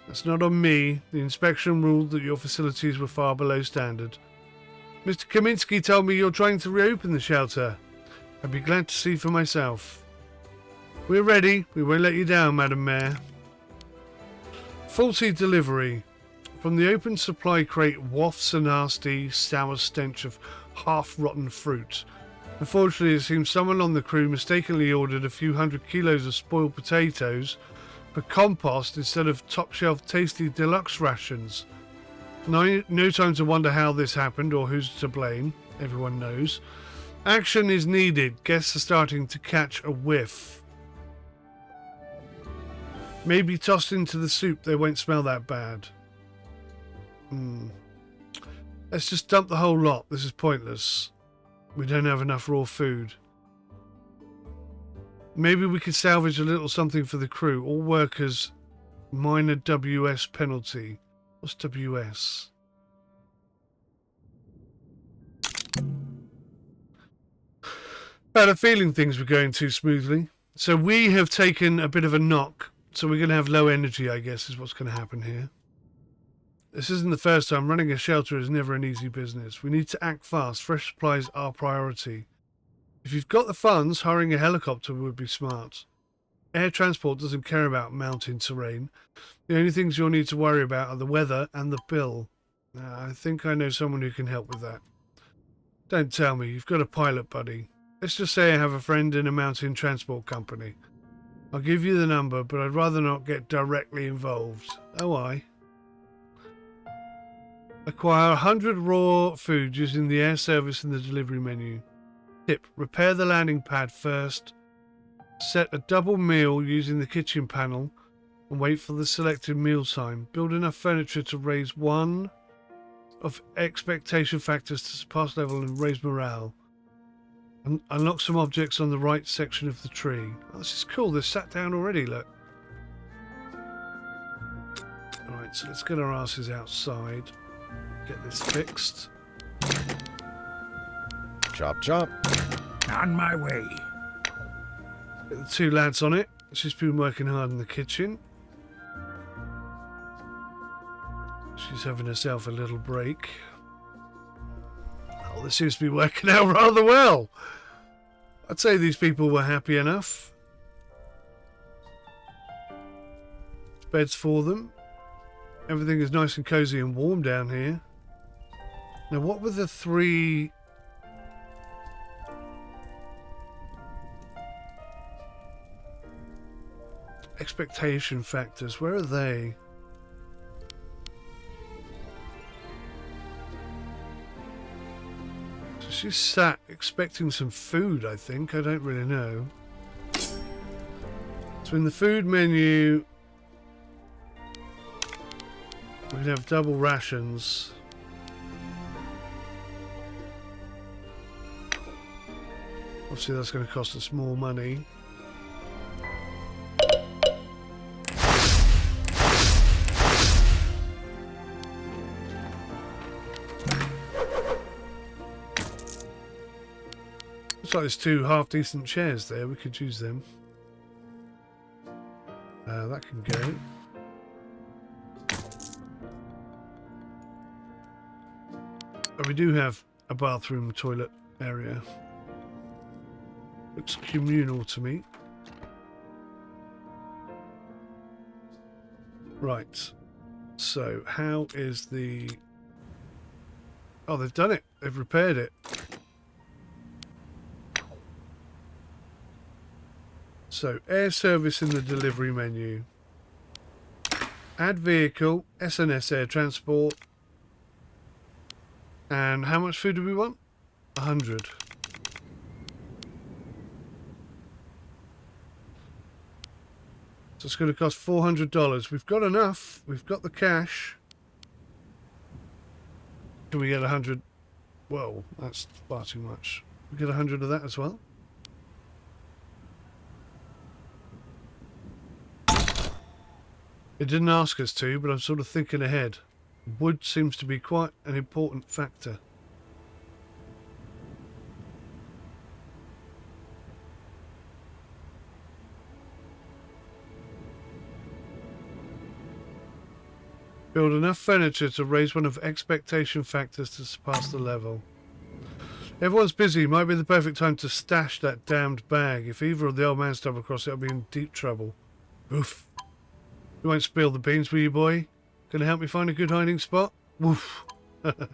That's not on me. The inspection ruled that your facilities were far below standard. Mr. Kaminsky told me you're trying to reopen the shelter. I'd be glad to see for myself. We're ready. We won't let you down, Madam Mayor. Faulty delivery. From the open supply crate wafts a nasty, sour stench of half-rotten fruit. Unfortunately, it seems someone on the crew mistakenly ordered a few 100 kilos of spoiled potatoes for compost instead of top-shelf tasty deluxe rations. No time to wonder how this happened or who's to blame. Everyone knows. Action is needed. Guests are starting to catch a whiff. Maybe tossed into the soup. They won't smell that bad. Let's just dump the whole lot. This is pointless. We don't have enough raw food. Maybe we could salvage a little something for the crew. All workers, minor WS penalty. What's WS? I had a feeling things were going too smoothly. So we have taken a bit of a knock. So we're going to have low energy, I guess, is what's going to happen here. This isn't the first time. Running a shelter is never an easy business. We need to act fast. Fresh supplies are priority. If you've got the funds, hiring a helicopter would be smart. Air transport doesn't care about mountain terrain. The only things you'll need to worry about are the weather and the bill. I think I know someone who can help with that. Don't tell me. You've got a pilot buddy. Let's just say I have a friend in a mountain transport company. I'll give you the number, but I'd rather not get directly involved. Oh, I. Acquire 100 raw food using the air service in the delivery menu. Tip: repair the landing pad first. Set a double meal using the kitchen panel and wait for the selected meal time. Build enough furniture to raise one of expectation factors to surpass level and raise morale. Unlock some objects on the right section of the tree. Oh, this is cool. They're sat down already, look. Alright, so let's get our asses outside. Get this fixed.
Chop, chop.
On my way.
Get the two lads on it. She's been working hard in the kitchen. She's having herself a little break. Oh, this seems to be working out rather well. I'd say these people were happy enough. Beds for them. Everything is nice and cozy and warm down here. Now, what were the three... expectation factors? Where are they? So she's sat expecting some food, I think. I don't really know. So in the food menu, we can have double rations. Obviously that's going to cost us more money. Looks like there's two half-decent chairs there. We could use them. That can go. Oh, we do have a bathroom toilet area. Looks communal to me. Right. So, how is the... Oh, they've done it. They've repaired it. So, air service in the delivery menu. Add vehicle, SNS air transport. And how much food do we want? 100. So it's going to cost $400. We've got enough. We've got the cash. Can we get 100? Whoa, that's far too much. We get 100 of that as well. It didn't ask us to, but I'm sort of thinking ahead. Wood seems to be quite an important factor. Build enough furniture to raise one of expectation factors to surpass the level. Everyone's busy. Might be the perfect time to stash that damned bag. If either of the old man stumble across it, I'll be in deep trouble. Oof. You won't spill the beans, will you, boy? Gonna help me find a good hiding spot? Woof. Add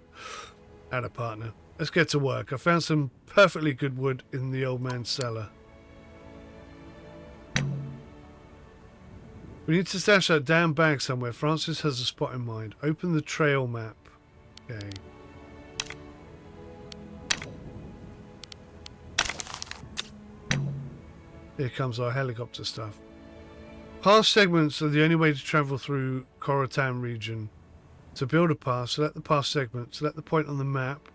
a partner. Let's get to work. I found some perfectly good wood in the old man's cellar. We need to stash that damn bag somewhere. Francis has a spot in mind. Open the trail map. Okay. Here comes our helicopter stuff. Pass segments are the only way to travel through Curator region. To build a pass, select the pass segment, select the point on the map,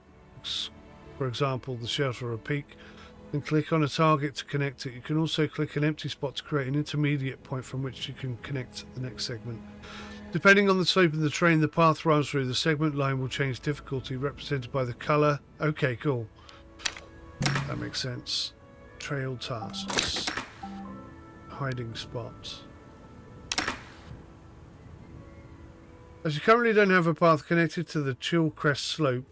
for example the shelter or a peak, and click on a target to connect it. You can also click an empty spot to create an intermediate point from which you can connect the next segment. Depending on the slope of the terrain the path runs through, the segment line will change difficulty, represented by the colour. Okay, cool. That makes sense. Trail tasks. Hiding spot. As you currently don't have a path connected to the Chill Crest slope,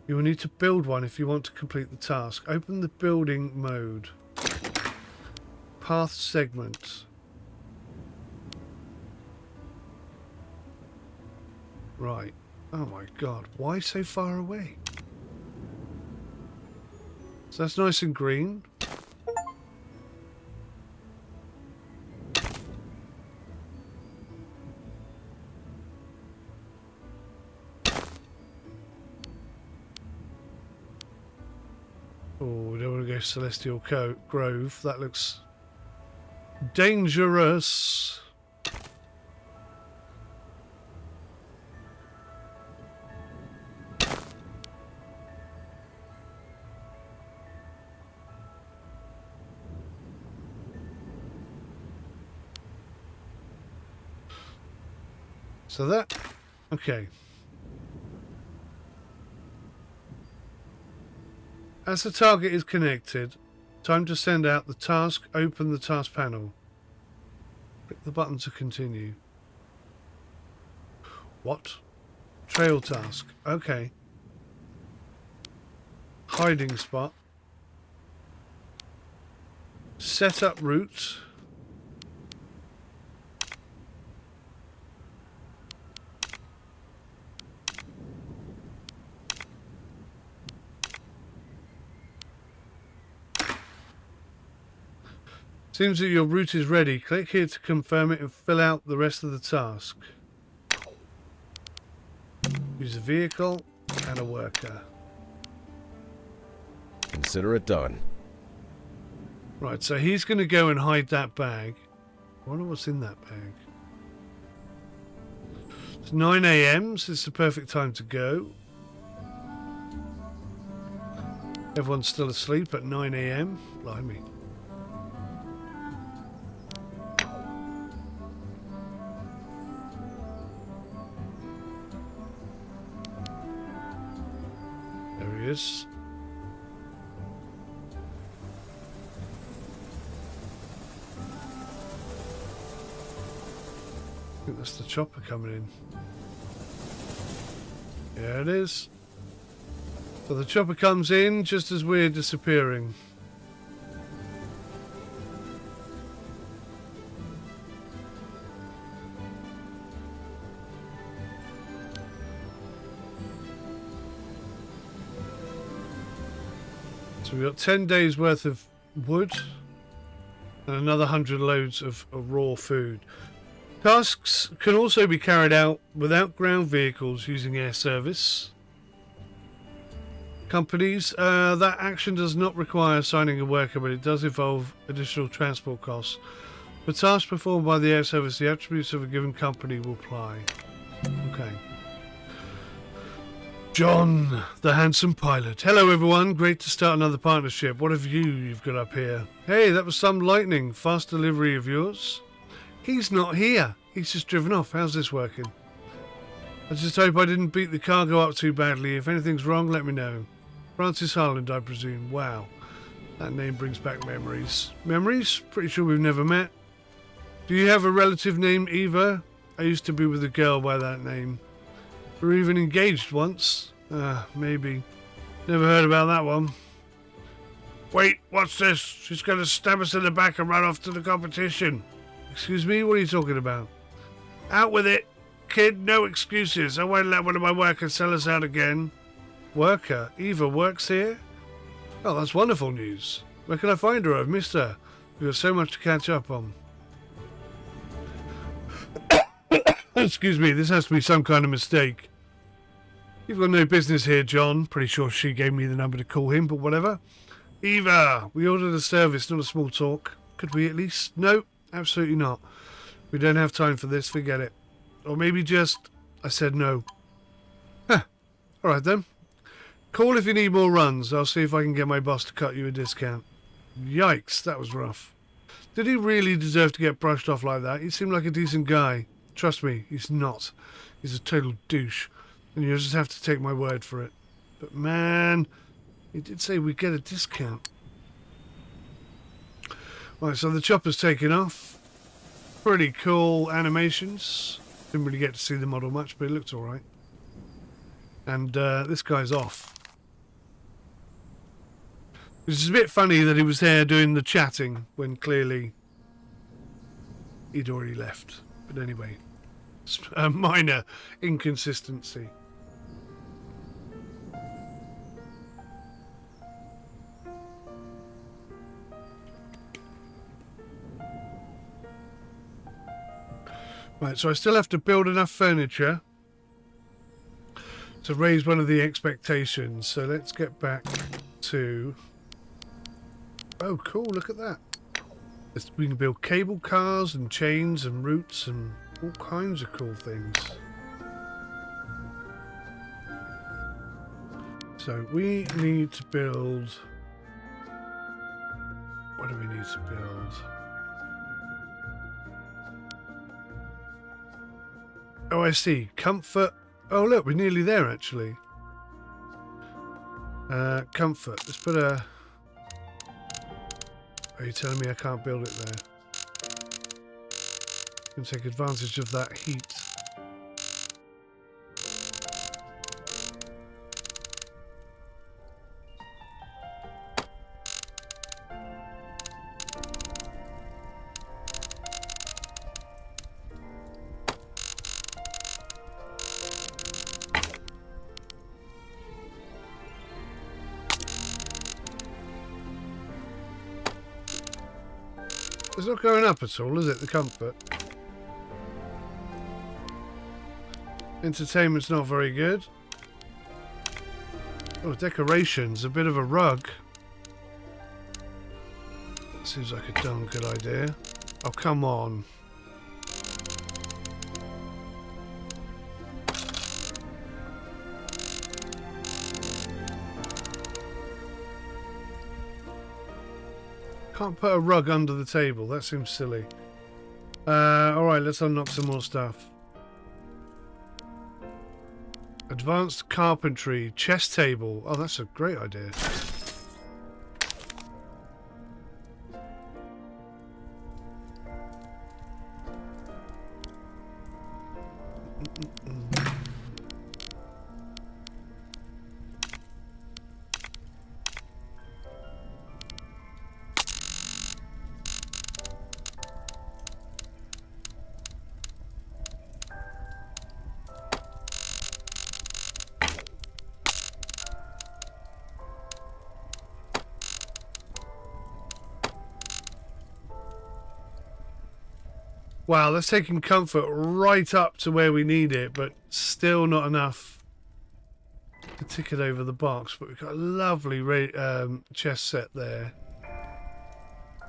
you will need to build one if you want to complete the task. Open the building mode. Path segment. Right. Oh my god. Why so far away? So that's nice and green. Oh, we don't want to go Celestial Grove. That looks dangerous. So that, okay. As the target is connected, time to send out the task. Open the task panel. Click the button to continue. What? Trail task. Okay. Hiding spot. Set up route. Seems that your route is ready. Click here to confirm it and fill out the rest of the task. Use a vehicle and a worker.
Consider it done.
Right, so he's going to go and hide that bag. I wonder what's in that bag. It's 9 AM, so it's the perfect time to go. Everyone's still asleep at 9 AM. Blimey. There he is. I think that's the chopper coming in. Yeah, it is. So the chopper comes in just as we're disappearing. So we've got 10 days worth of wood and another 100 loads of raw food. Tasks can also be carried out without ground vehicles using air service. Companies, that action does not require assigning a worker, but it does involve additional transport costs. For tasks performed by the air service, the attributes of a given company will apply. Okay. John, the handsome pilot. Hello everyone, great to start another partnership. What have you've got up here? Hey, that was some lightning. Fast delivery of yours? He's not here. He's just driven off. How's this working? I just hope I didn't beat the cargo up too badly. If anything's wrong, let me know. Francis Harland, I presume. Wow. That name brings back memories. Memories? Pretty sure we've never met. Do you have a relative named Eva? I used to be with a girl by that name. We were even engaged once. Maybe. Never heard about that one. Wait, what's this? She's going to stab us in the back and run off to the competition. Excuse me? What are you talking about? Out with it. Kid, no excuses. I won't let one of my workers sell us out again. Worker? Eva works here? Oh, that's wonderful news. Where can I find her? I've missed her. We've got so much to catch up on. Excuse me, this has to be some kind of mistake. You've got no business here, John. Pretty sure she gave me the number to call him, but whatever. Eva, we ordered a service, not a small talk. Could we at least? No, absolutely not. We don't have time for this, forget it. Or maybe just, I said no. Huh, alright then. Call if you need more runs. I'll see if I can get my boss to cut you a discount. Yikes, that was rough. Did he really deserve to get brushed off like that? He seemed like a decent guy. Trust me, he's not. He's a total douche. And you'll just have to take my word for it. But man, he did say we'd get a discount. Right, so the chopper's taken off. Pretty cool animations. Didn't really get to see the model much, but it looks alright. And this guy's off. Which is a bit funny that he was there doing the chatting when clearly he'd already left. But anyway, it's a minor inconsistency. Right, so I still have to build enough furniture to raise one of the expectations. So let's get back to... Oh, cool, look at that. We can build cable cars and chains and routes and all kinds of cool things. So we need to build... What do we need to build? Oh, I see. Comfort. Oh, look, we're nearly there, actually. Comfort. Let's put a... Are you telling me I can't build it there? Can take advantage of that heat. It's not going up at all, is it? The comfort. Entertainment's not very good. Oh, decorations. A bit of a rug. Seems like a darn good idea. Oh, come on. Can't put a rug under the table. That seems silly. Alright, let's unlock some more stuff. Advanced carpentry. Chess table. Oh, that's a great idea. Wow, that's taking comfort right up to where we need it, but still not enough to tick it over the box. But we've got a lovely chest set there.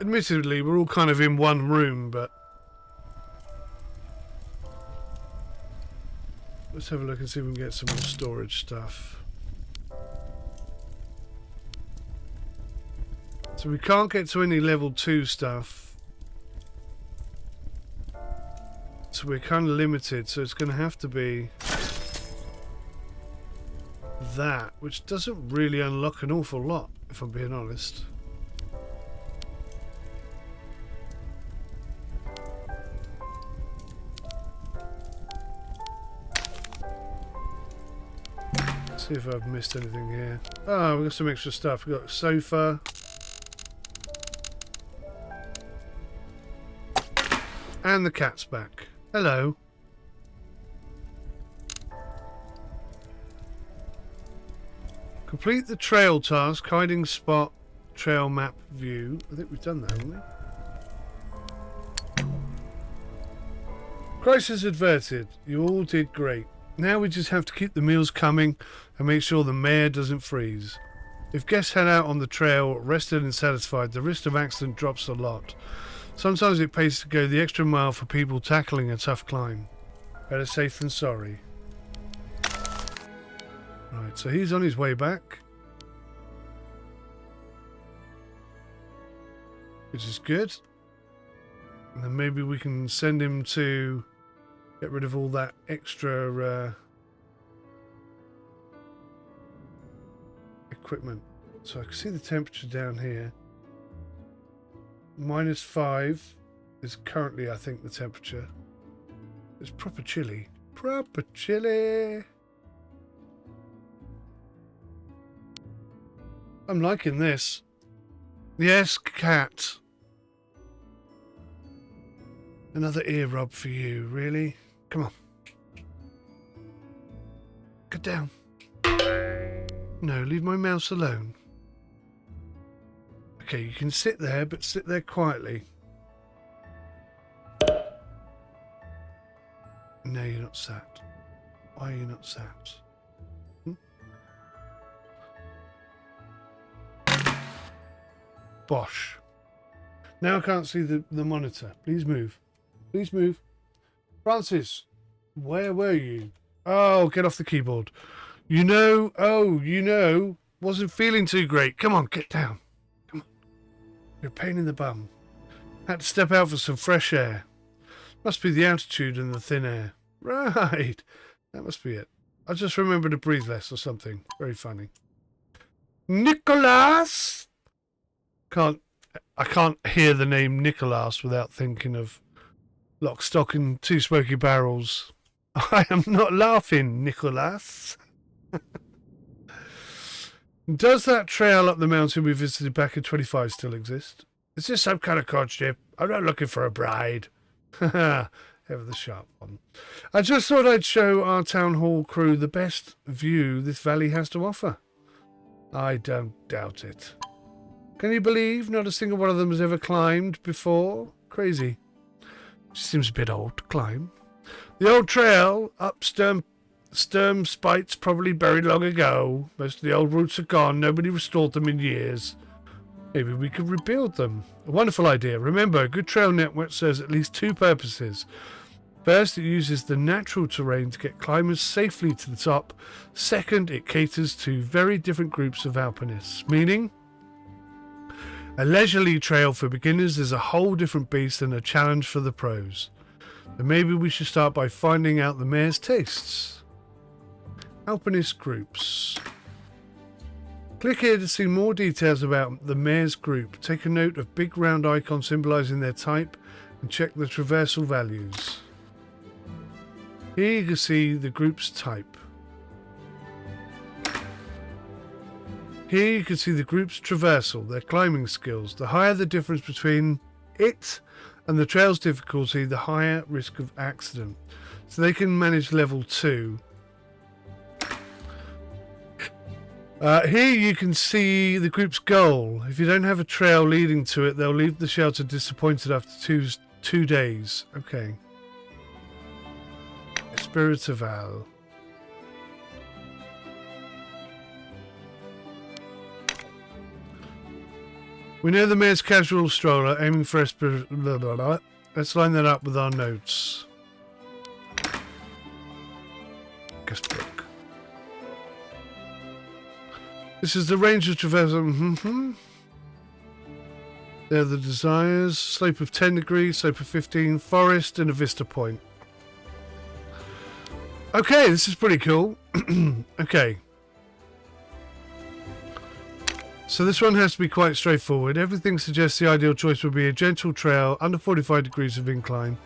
Admittedly, we're all kind of in one room, but let's have a look and see if we can get some more storage stuff. So we can't get to any level 2 stuff. So we're kind of limited, so it's going to have to be that, which doesn't really unlock an awful lot, if I'm being honest. See if I've missed anything here. Oh, we've got some extra stuff. We've got a sofa. And the cat's back. Hello. Complete the trail task. Hiding spot. Trail map view. I think we've done that, haven't we? Crisis averted. You all did great. Now we just have to keep the meals coming and make sure the mare doesn't freeze. If guests head out on the trail rested and satisfied, the risk of accident drops a lot. Sometimes it pays to go the extra mile for people tackling a tough climb. Better safe than sorry. Right, so he's on his way back. Which is good. And then maybe we can send him to get rid of all that extra equipment. So I can see the temperature down here. -5 is currently, I think, the temperature. It's proper chilly. Proper chilly. I'm liking this. Yes, cat. Another ear rub for you, really? Come on. Get down. No, leave my mouse alone. Okay, you can sit there, but sit there quietly. No, you're not sat. Why are you not sat? Bosh. Now I can't see the monitor. Please move. Please move. Francis, where were you? Oh, get off the keyboard. You know, wasn't feeling too great. Come on, get down. Come on. You're a pain in the bum. Had to step out for some fresh air. Must be the altitude and the thin air. Right. That must be it. I just remember to breathe less or something. Very funny. Nicholas! I can't hear the name Nicholas without thinking of Lock, Stock and Two Smoky Barrels. I am not laughing, Nicholas. Does that trail up the mountain we visited back in 25 still exist? Is this some kind of courtship? I'm not looking for a bride. Ever the sharp one. I just thought I'd show our town hall crew the best view this valley has to offer. I don't doubt it. Can you believe not a single one of them has ever climbed before? Crazy. She seems a bit old to climb. The old trail up Sturm Spite's probably buried long ago. Most of the old routes are gone. Nobody restored them in years. Maybe we could rebuild them. A wonderful idea. Remember, a good trail network serves at least two purposes. First, it uses the natural terrain to get climbers safely to the top. Second, it caters to very different groups of alpinists. Meaning, a leisurely trail for beginners is a whole different beast than a challenge for the pros. And maybe we should start by finding out the mayor's tastes. Alpinist groups. Click here to see more details about the mayor's group. Take a note of big round icons symbolizing their type and check the traversal values. Here you can see the group's type. Here you can see the group's traversal, their climbing skills. The higher the difference between it and the trail's difficulty, the higher risk of accident. So they can manage level 2. Here you can see the group's goal. If you don't have a trail leading to it, they'll leave the shelter disappointed after 2 days. Okay. Espiritaval. We know the mayor's casual stroller, aiming for Espiritaval. Let's line that up with our notes. Guest book. This is the range of traversal. They're the desires. Slope of 10 degrees, slope of 15, forest, and a vista point. Okay, this is pretty cool. Okay. So this one has to be quite straightforward. Everything suggests the ideal choice would be a gentle trail under 45 degrees of incline,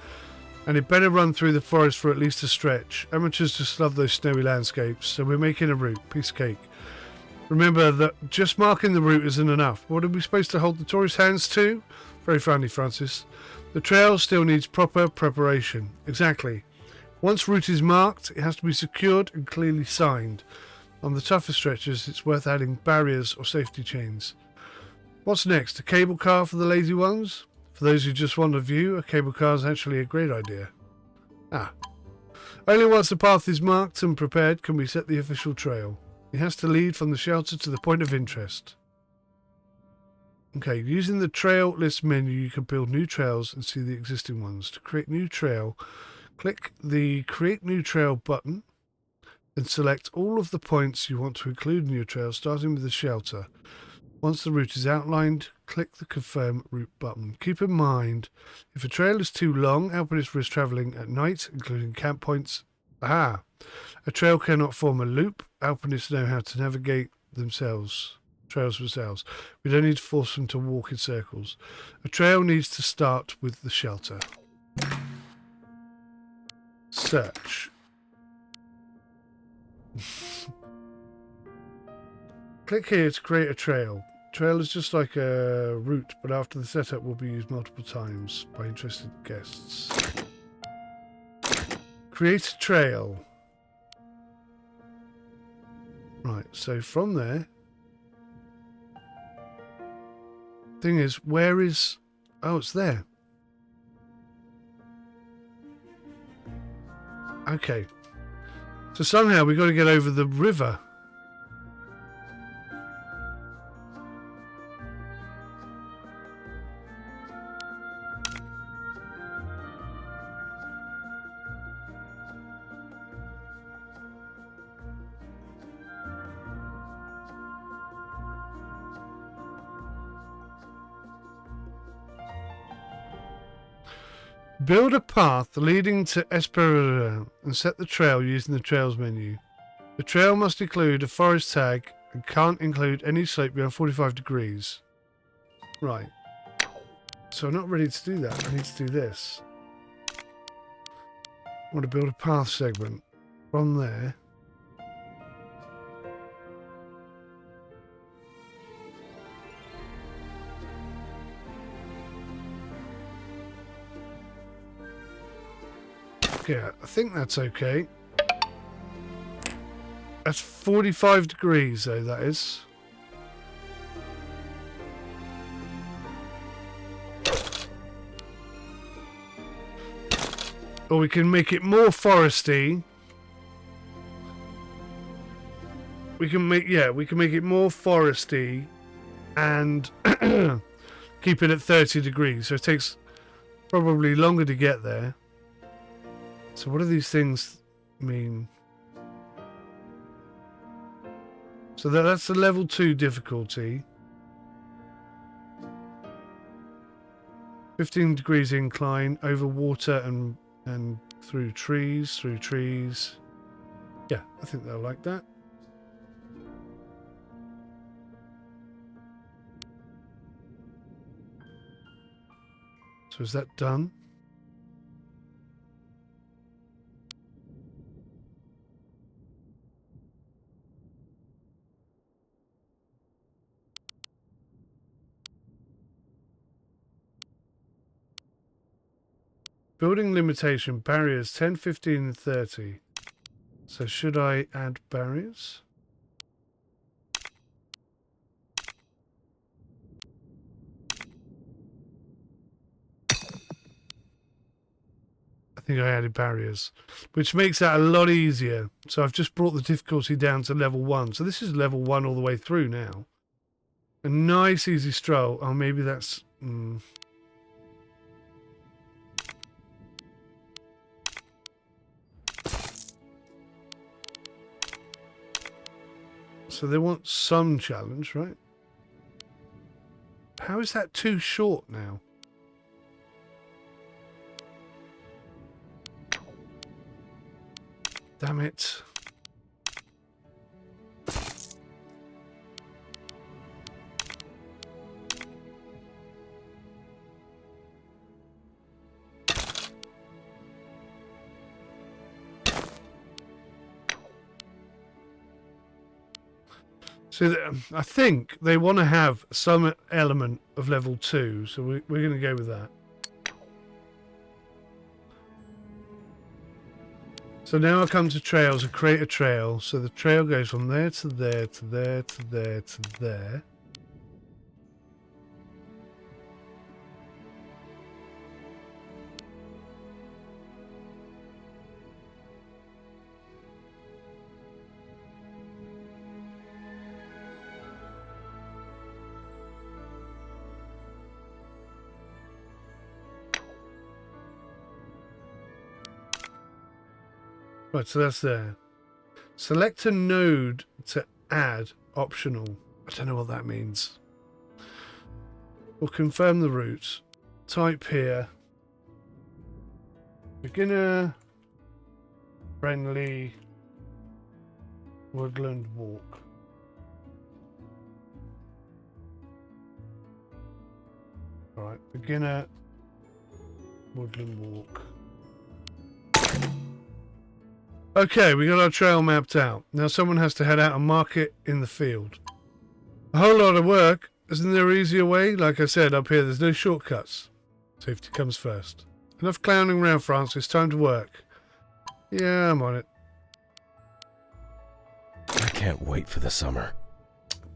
and it better run through the forest for at least a stretch. Amateurs just love those snowy landscapes, so we're making a route. Piece of cake. Remember that just marking the route isn't enough. What are we supposed to hold the tourist hands to? Very friendly, Francis. The trail still needs proper preparation. Exactly. Once route is marked, it has to be secured and clearly signed. On the tougher stretches, it's worth adding barriers or safety chains. What's next? A cable car for the lazy ones? For those who just want a view, a cable car is actually a great idea. Only once the path is marked and prepared can we set the official trail. It has to lead from the shelter to the point of interest. Okay, using the trail list menu, you can build new trails and see the existing ones. To create new trail, click the Create New Trail button and select all of the points you want to include in your trail, starting with the shelter. Once the route is outlined, click the Confirm Route button. Keep in mind, if a trail is too long, alpinists risk travelling at night, including camp points. A trail cannot form a loop. Alpinists know how to navigate trails themselves. We don't need to force them to walk in circles. A trail needs to start with the shelter. Search. Click here to create a trail. Trail is just like a route, but after the setup will be used multiple times by interested guests. Create a trail. Right, so from there... Thing is, where is... Oh, it's there. Okay. So somehow we got to get over the river. Build a path leading to Espiritaval and set the trail using the Trails menu. The trail must include a forest tag and can't include any slope beyond 45 degrees. Right. So I'm not ready to do that. I need to do this. I want to build a path segment from there. Yeah, I think that's okay. That's 45 degrees though, that is. Or we can make it more foresty. We can make it more foresty and keep it at 30 degrees. So it takes probably longer to get there. So what do these things mean? So that's the level 2 difficulty. 15 degrees incline over water and through trees. Yeah, I think they'll like that. So is that done? Building limitation, barriers 10, 15 and 30. So should I add barriers? think I added barriers, which makes that a lot easier. So I've just brought the difficulty down to level 1. So this is level 1 all the way through now. A nice easy stroll. Oh, maybe that's... So they want some challenge, right? How is that too short now? Damn it. So I think they want to have some element of level 2, so we're going to go with that. So now I come to trails and create a trail. So the trail goes from there to there to there to there to there. Right, so that's there. Select a node to add optional. I don't know what that means. We'll confirm the route. Type here. Beginner friendly woodland walk. Alright, beginner woodland walk. Okay, we got our trail mapped out. Now someone has to head out and mark it in the field. A whole lot of work. Isn't there an easier way? Like I said, up here there's no shortcuts. Safety comes first. Enough clowning around, France. It's time to work. Yeah, I'm on it.
I can't wait for the summer.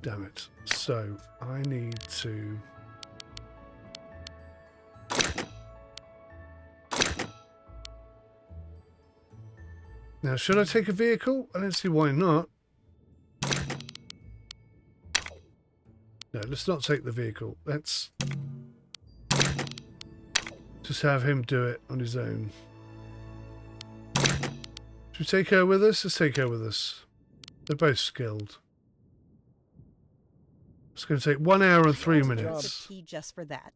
Damn it. So, I need to... Now, should I take a vehicle? I don't see why not. No, let's not take the vehicle. Let's just have him do it on his own. Should we take her with us? Let's take her with us. They're both skilled. It's going to take 1 hour and 3 minutes.
Key just for that.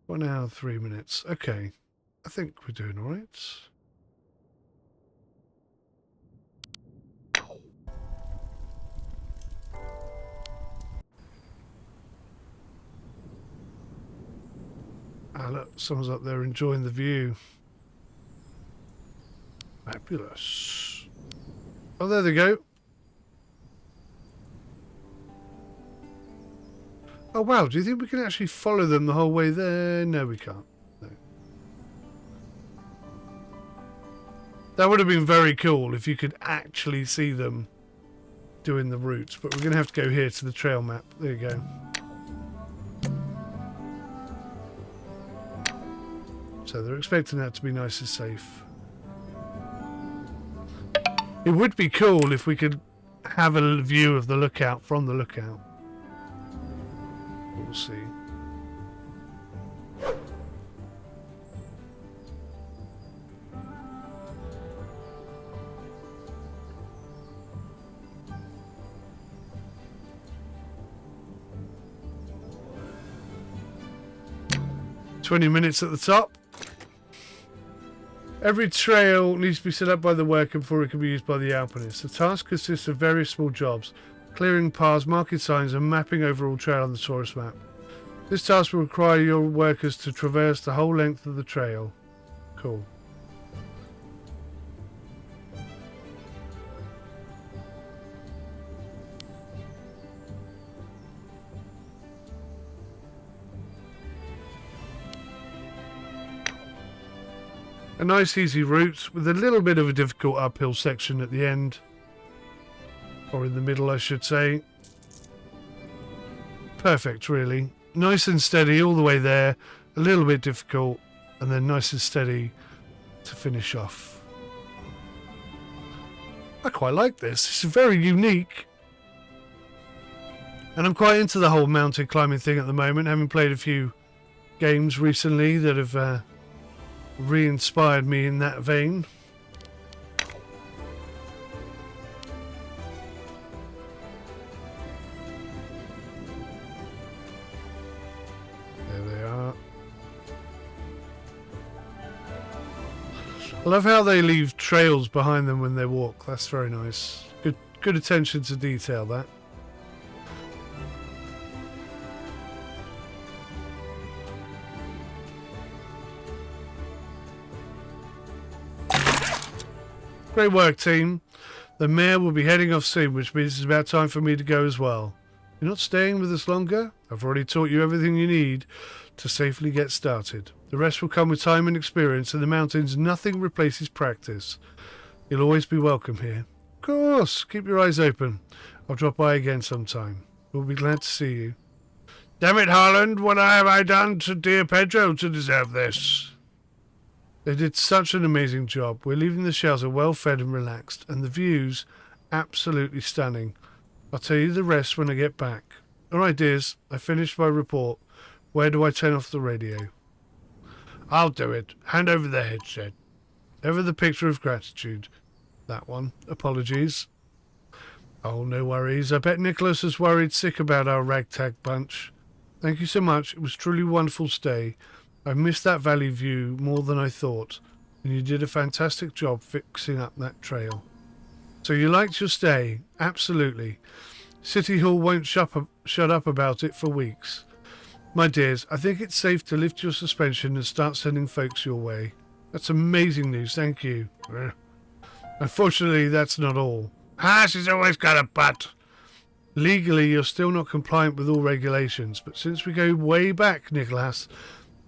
1 hour and 3 minutes. Okay. I think we're doing all right. Ah, look, someone's up there enjoying the view. Fabulous. Oh, there they go. Oh, wow. Do you think we can actually follow them the whole way there? No, we can't. No. That would have been very cool if you could actually see them doing the routes. But we're going to have to go here to the trail map. There you go. So they're expecting that to be nice and safe. It would be cool if we could have a view of the lookout from the lookout. We'll see. "20 minutes at the top. Every trail needs to be set up by the worker before it can be used by the alpinists. The task consists of various small jobs: clearing paths, marking signs, and mapping overall trail on the tourist map. This task will require your workers to traverse the whole length of the trail." Cool. A nice easy route with a little bit of a difficult uphill section at the end. Or in the middle, I should say. Perfect, really. Nice and steady all the way there. A little bit difficult. and then nice and steady to finish off. I quite like this. It's very unique. And I'm quite into the whole mountain climbing thing at the moment, having played a few games recently that have re-inspired me in that vein. There they are. I love how they leave trails behind them when they walk. That's very nice. Good attention to detail, that. Great work, team. The mayor will be heading off soon, which means it's about time for me to go as well. You're not staying with us longer? I've already taught you everything you need to safely get started. The rest will come with time and experience. In the mountains, nothing replaces practice. You'll always be welcome here. Of course, keep your eyes open. I'll drop by again sometime. We'll be glad to see you. Damn it, Harland, what have I done to dear Pedro to deserve this? They did such an amazing job. We're leaving the shelter well fed and relaxed, and the views absolutely stunning. I'll tell you the rest when I get back. Alright, dears, I finished my report. Where do I turn off the radio? I'll do it. Hand over the headset. Ever the picture of gratitude. That one. Apologies. Oh, no worries. I bet Nicholas is worried sick about our ragtag bunch. Thank you so much. It was truly a wonderful stay. I missed that valley view more than I thought, and you did a fantastic job fixing up that trail. So you liked your stay? Absolutely. City Hall won't shut up about it for weeks. My dears, I think it's safe to lift your suspension and start sending folks your way. That's amazing news, thank you. Unfortunately, that's not all. She's always got a but. Legally, you're still not compliant with all regulations, but since we go way back, Nicholas,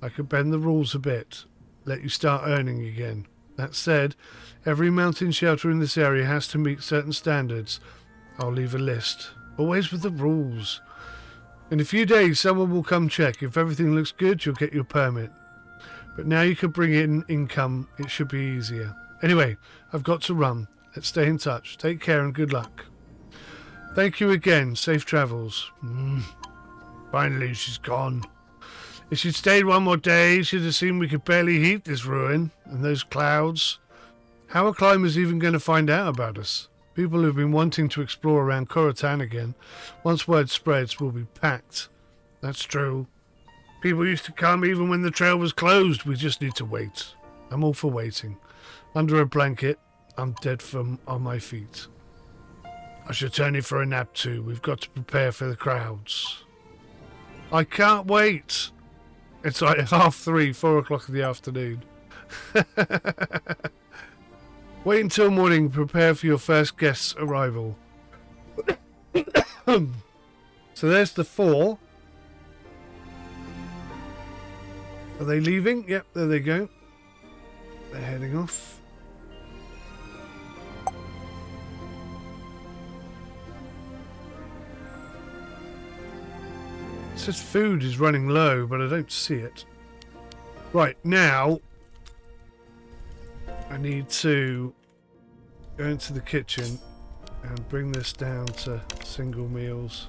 I could bend the rules a bit, let you start earning again. That said, every mountain shelter in this area has to meet certain standards. I'll leave a list, always with the rules. In a few days, someone will come check. If everything looks good, you'll get your permit. But now you can bring in income, it should be easier. Anyway, I've got to run. Let's stay in touch. Take care and good luck. Thank you again. Safe travels. Finally, she's gone. If she'd stayed one more day, she'd have seen we could barely heat this ruin and those clouds. How are climbers even going to find out about us? People who've been wanting to explore around Curator again, once word spreads, will be packed. That's true. People used to come even when the trail was closed. We just need to wait. I'm all for waiting. Under a blanket, I'm dead on my feet. I should turn in for a nap too. We've got to prepare for the crowds. I can't wait. It's like 3:30, 4 o'clock in the afternoon. Wait until morning. Prepare for your first guest's arrival. So there's the 4. Are they leaving? Yep, there they go. They're heading off. It says food is running low, but I don't see it. Right, now I need to go into the kitchen and bring this down to single meals.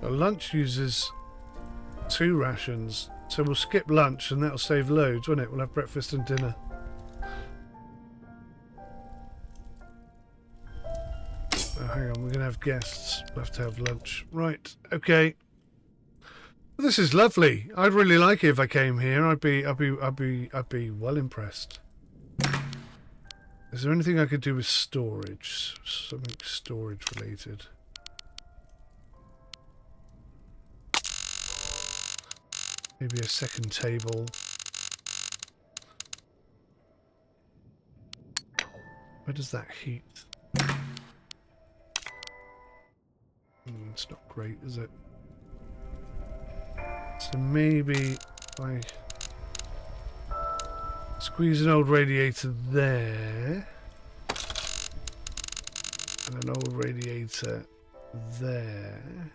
Lunch uses 2 rations, so we'll skip lunch and that'll save loads, won't it? We'll have breakfast and dinner. Oh, hang on, we're gonna have guests. We'll have to have lunch. Right, okay. This is lovely. I'd really like it if I came here. I'd be well impressed. Is there anything I could do with storage? Something storage related. Maybe a second table. Where does that heat? It's not great, is it? So maybe I squeeze an old radiator there. And an old radiator there.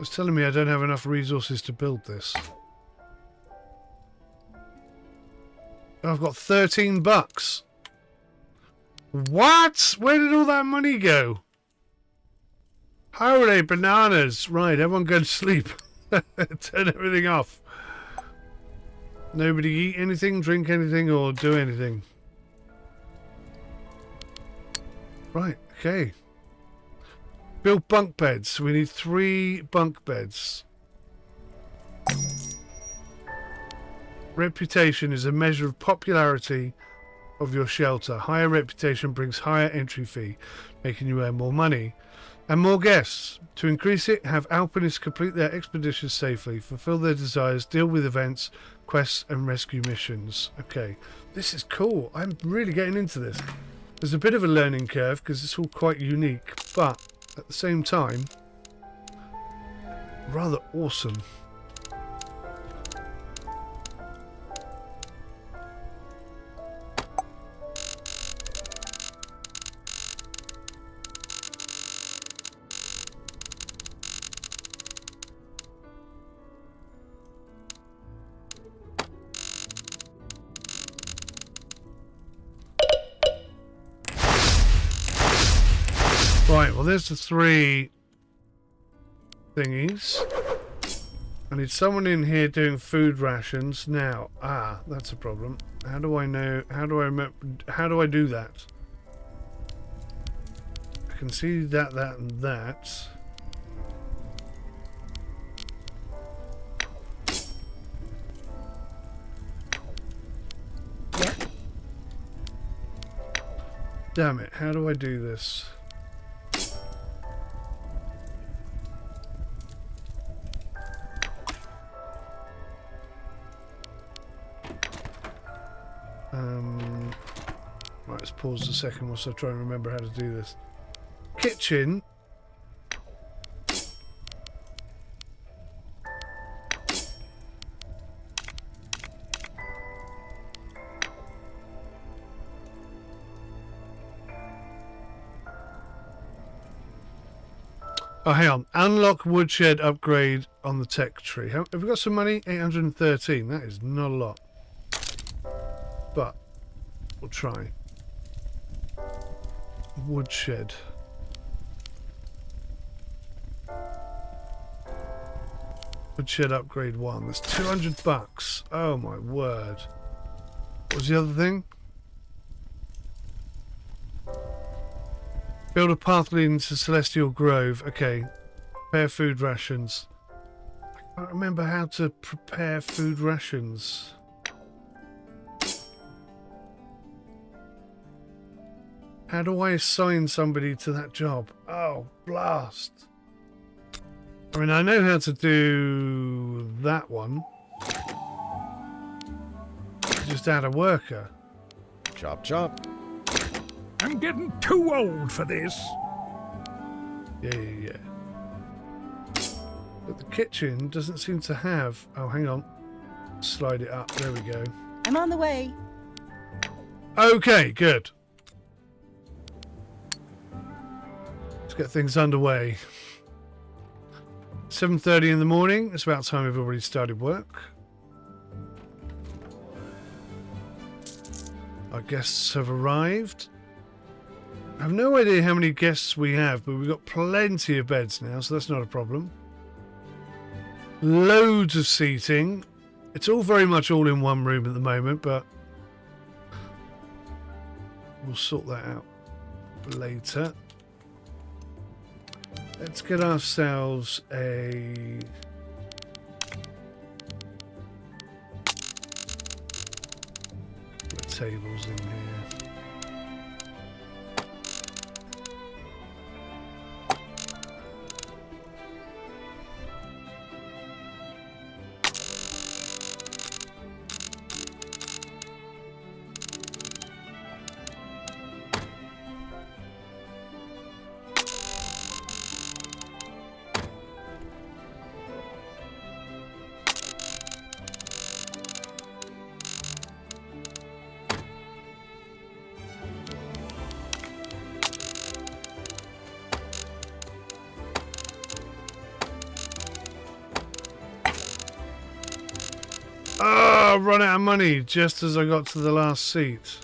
It's telling me I don't have enough resources to build this. I've got 13 bucks. What? Where did all that money go? Holy bananas. Right, everyone go to sleep. Turn everything off. Nobody eat anything, drink anything, or do anything. Right, okay. Build bunk beds. We need 3 bunk beds. Reputation is a measure of popularity of your shelter. Higher reputation brings higher entry fee, making you earn more money and more guests. To increase it, have alpinists complete their expeditions safely, fulfill their desires, deal with events, quests and rescue missions. Okay, this is cool. I'm really getting into this. There's a bit of a learning curve because it's all quite unique, but at the same time, rather awesome. Right, well there's the 3 thingies. I need someone in here doing food rations now. Ah, that's a problem. How do I know? How do I remember? How do I do that? I can see that, and that.
Yep.
Damn it! How do I do this? Right, let's pause a second whilst I try and remember how to do this. Kitchen. Oh, hang on. Unlock woodshed upgrade on the tech tree. Have we got some money? 813. That is not a lot. But we'll try. Woodshed. Woodshed upgrade 1. That's 200 bucks. Oh my word. What was the other thing? Build a path leading to Celestial Grove. Okay. Prepare food rations. I can't remember how to prepare food rations. How do I assign somebody to that job? Oh, blast. I mean, I know how to do that one. Just add a worker.
Chop, chop.
I'm getting too old for this.
Yeah. But the kitchen doesn't seem to have... Oh, hang on. Slide it up. There we go.
I'm on the way.
Okay, good. Let's get things underway. 7:30 in the morning. It's about time we've already started work. Our guests have arrived. I have no idea how many guests we have, but we've got plenty of beds now, so that's not a problem. Loads of seating. It's all very much all in one room at the moment, but we'll sort that out later. Let's get ourselves a... Put tables in here. I've run out of money just as I got to the last seat.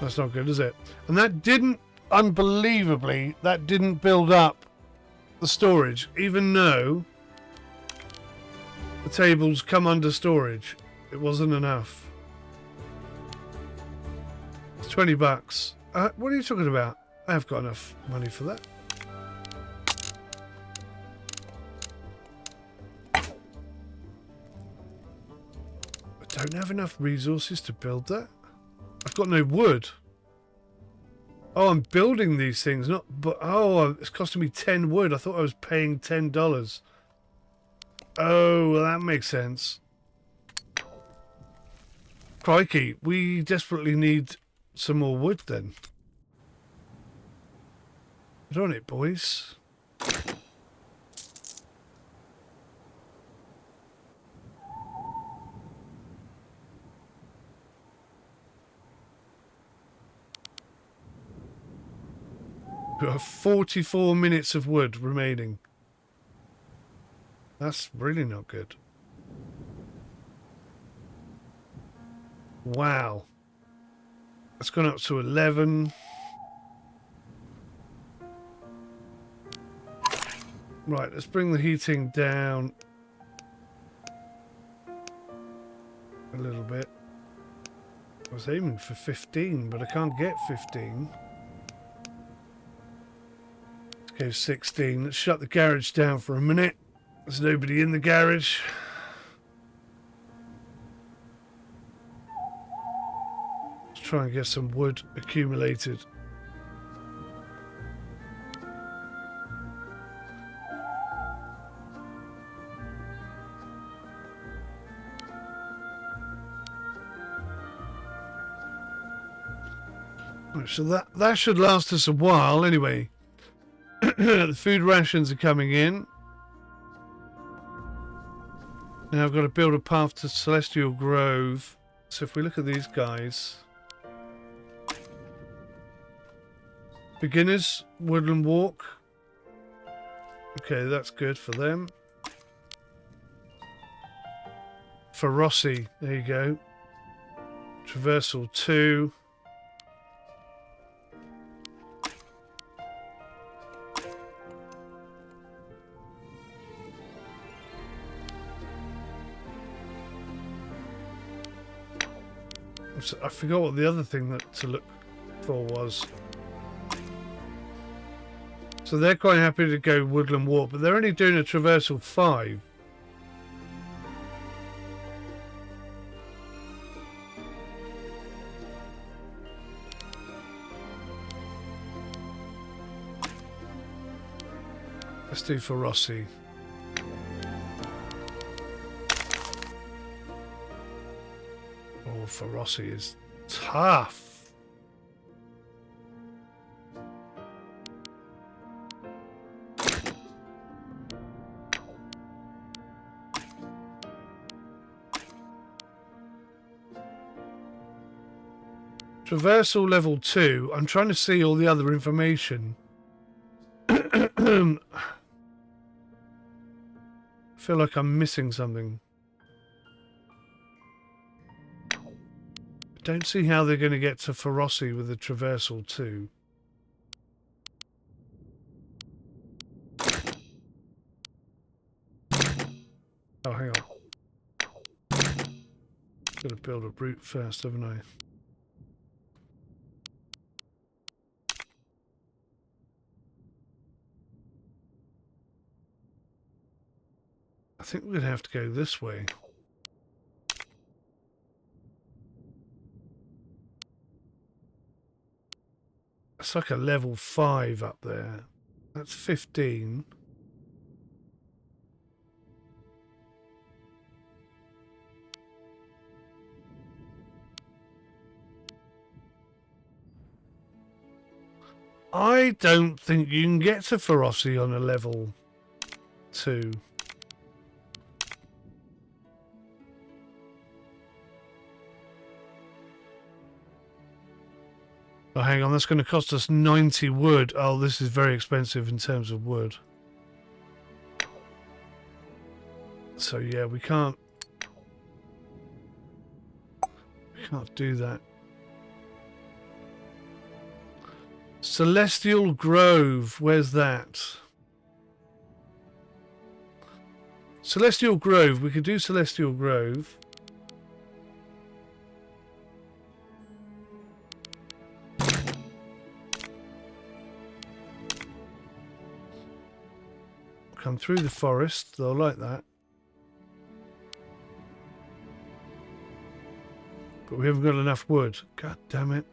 That's not good, is it? And that didn't, unbelievably, that didn't build up the storage, even though the tables come under storage. It wasn't enough. It's $20. What are you talking about? I have got enough money for that. I don't have enough resources to build that. I've got no wood. Oh, I'm building these things, not... But oh, it's costing me 10 wood. I thought I was paying $10. Oh, well, that makes sense. Crikey, we desperately need some more wood then. Get on it, boys. We have 44 minutes of wood remaining. That's really not good. Wow. It's gone up to 11. Right, let's bring the heating down a little bit. I was aiming for 15, but I can't get 15. Let's go 16. Let's shut the garage down for a minute. There's nobody in the garage. Let's try and get some wood accumulated. Right, so that should last us a while anyway. The food rations are coming in. Now I've got to build a path to Celestial Grove. So if we look at these guys. Beginners, Woodland Walk. Okay, that's good for them. For Rossi, there you go. Traversal 2. I forgot what the other thing to look for was. So they're quite happy to go Woodland Walk, but they're only doing a Traversal 5. Let's do for Rossi. Oh, for Rossi is tough. Traversal level 2. I'm trying to see all the other information. I feel like I'm missing something. I don't see how they're going to get to Ferocity with the Traversal 2. Oh, hang on. Got to build a route first, haven't I? I think we're going to have to go this way. It's like a level 5 up there. That's 15. I don't think you can get to Ferocity on a level 2. Oh, hang on, that's going to cost us 90 wood. Oh, this is very expensive in terms of wood. So yeah, we can't do that. Celestial Grove, where's that? Celestial Grove, we could do Celestial Grove. Come through the forest, they'll like that. But we haven't got enough wood. God damn it.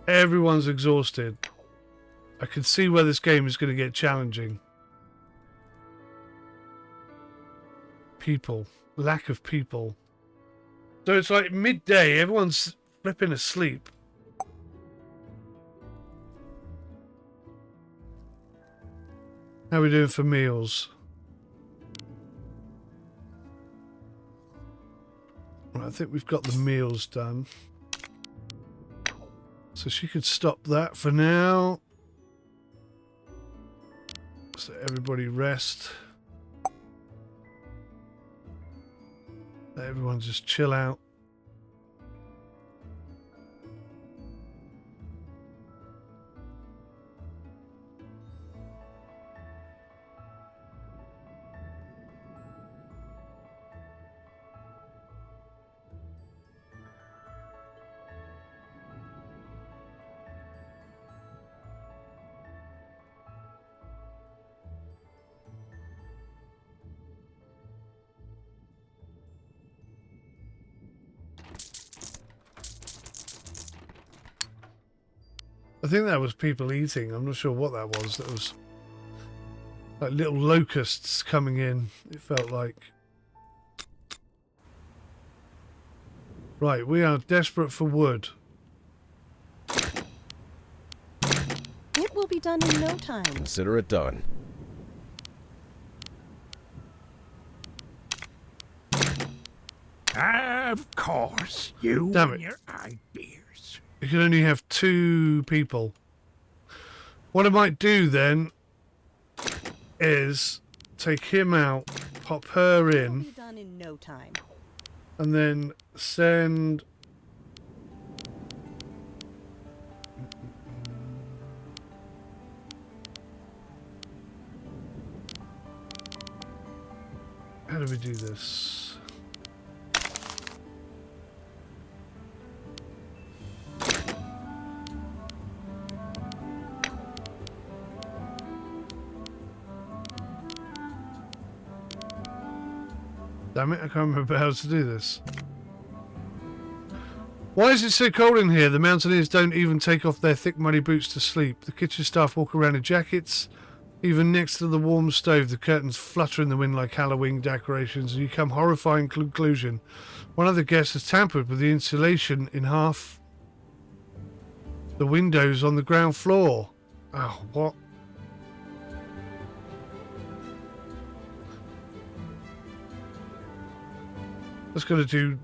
Everyone's exhausted. I can see where this game is going to get challenging. People. Lack of people. So it's like midday, everyone's flipping asleep. How are we doing for meals? Right, I think we've got the meals done. So she could stop that for now. So everybody rest. Let everyone just chill out. I think that was people eating. I'm not sure what that was. That was like little locusts coming in, it felt like. Right, we are desperate for wood.
It will be done in no time.
Consider it done.
Of course, you
Damn
and
it.
your ideas.
You can only have 2 people. What I might do then is take him out, pop her
It will
in,
be done in no time.
and then send... How do we do this? Damn it, I can't remember how to do this. Why is it so cold in here? The mountaineers don't even take off their thick muddy boots to sleep. The kitchen staff walk around in jackets. Even next to the warm stove, the curtains flutter in the wind like Halloween decorations, and you come horrifying conclusion. One of the guests has tampered with the insulation in half the windows on the ground floor. Oh, what? That's going to do...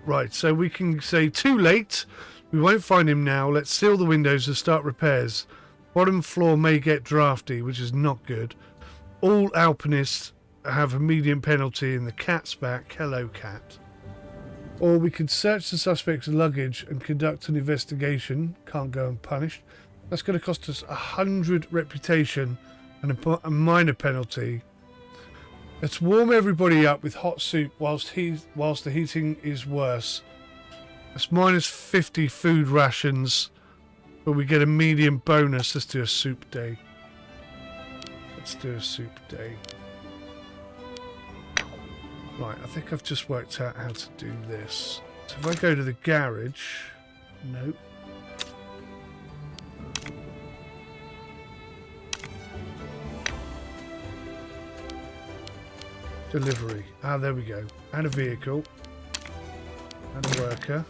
Right, so we can say too late. We won't find him now. Let's seal the windows and start repairs. Bottom floor may get drafty, which is not good. All alpinists have a medium penalty and the cat's back. Hello, cat. Or we could search the suspect's luggage and conduct an investigation. Can't go unpunished. That's going to cost us 100 reputation and a minor penalty. Let's warm everybody up with hot soup whilst the heating is worse. That's minus 50 food rations, but we get a medium bonus. Let's do a soup day. Let's do a soup day. Right, I think I've just worked out how to do this. So if I go to the garage... Nope. Delivery. Ah, there we go. And a vehicle. And a worker.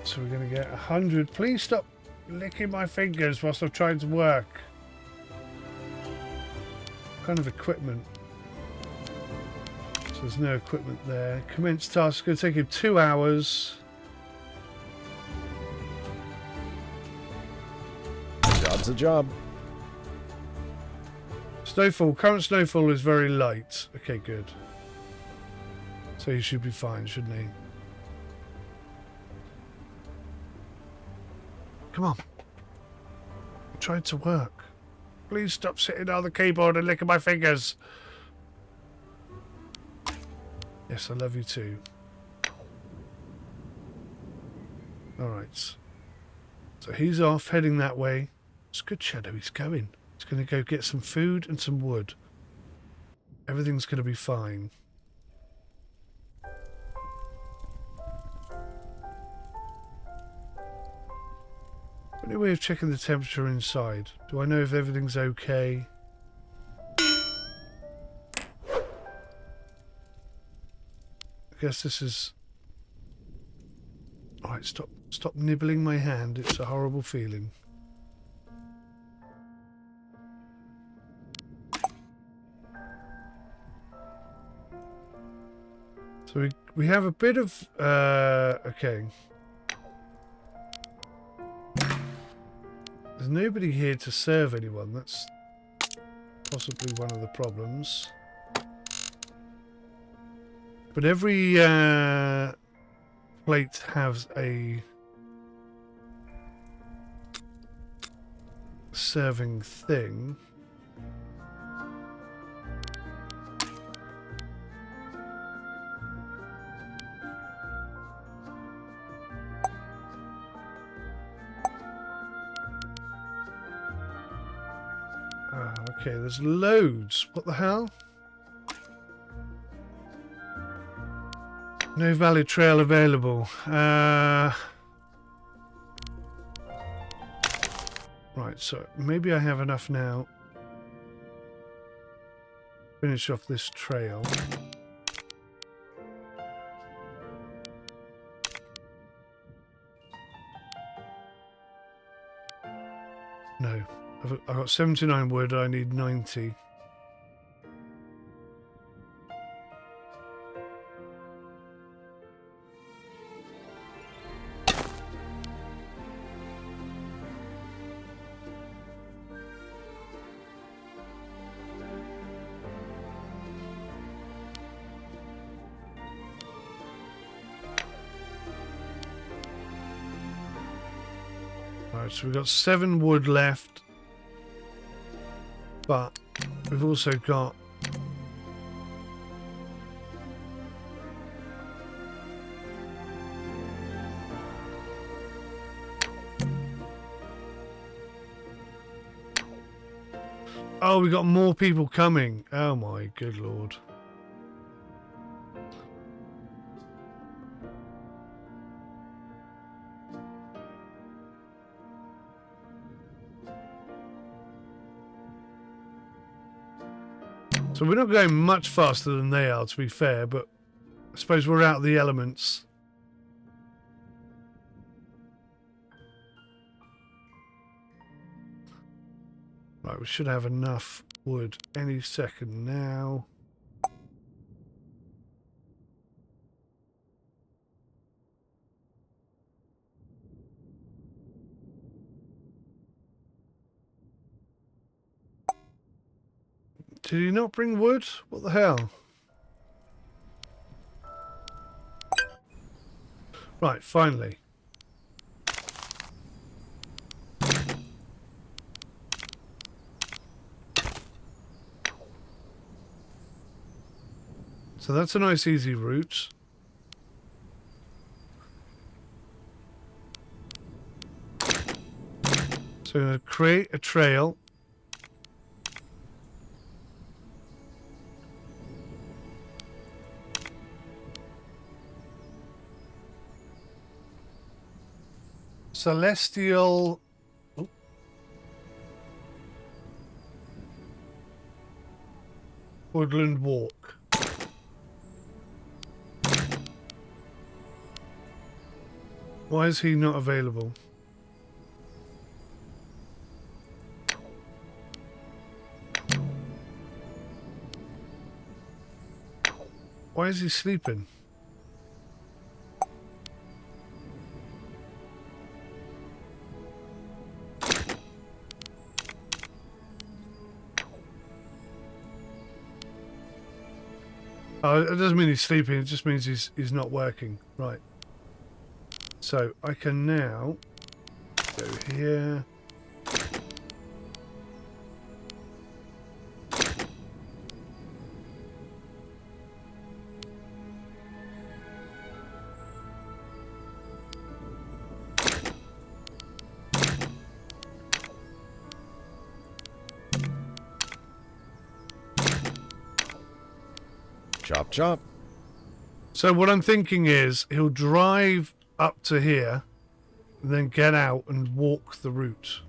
So we're going to get 100. Please stop licking my fingers whilst I'm trying to work. What kind of equipment? So there's no equipment there. Commence task. It's going to take him 2 hours.
Job's a job.
Snowfall. Current snowfall is very light. Okay, good. So he should be fine, shouldn't he? Come on. I'm trying to work. Please stop sitting on the keyboard and licking my fingers. Yes, I love you too. Alright. So he's off, heading that way. It's good, Shadow. He's going. He's going to go get some food and some wood. Everything's going to be fine. Any way of checking the temperature inside? Do I know if everything's okay? I guess this is... Alright, stop nibbling my hand. It's a horrible feeling. So we have a bit of... okay. There's nobody here to serve anyone. That's possibly one of the problems. But every plate has a serving thing. Okay, there's loads. What the hell? No valid trail available. Right, so maybe I have enough now. Finish off this trail. No. I've got 79 wood, I need 90. Alright, so we've got 7 wood left. But we've also got oh, we got more people coming. Oh my good lord. So we're not going much faster than they are, to be fair, but I suppose we're out of the elements. Right, we should have enough wood any second now. Did he not bring wood? What the hell? Right, finally. So that's a nice easy route. So I'm going to create a trail. Celestial Woodland Walk. Why is he not available? Why is he sleeping? Oh, it doesn't mean he's sleeping, it just means he's not working. Right. So I can now go here.
Chop, chop.
So what I'm thinking is he'll drive up to here and then get out and walk the route.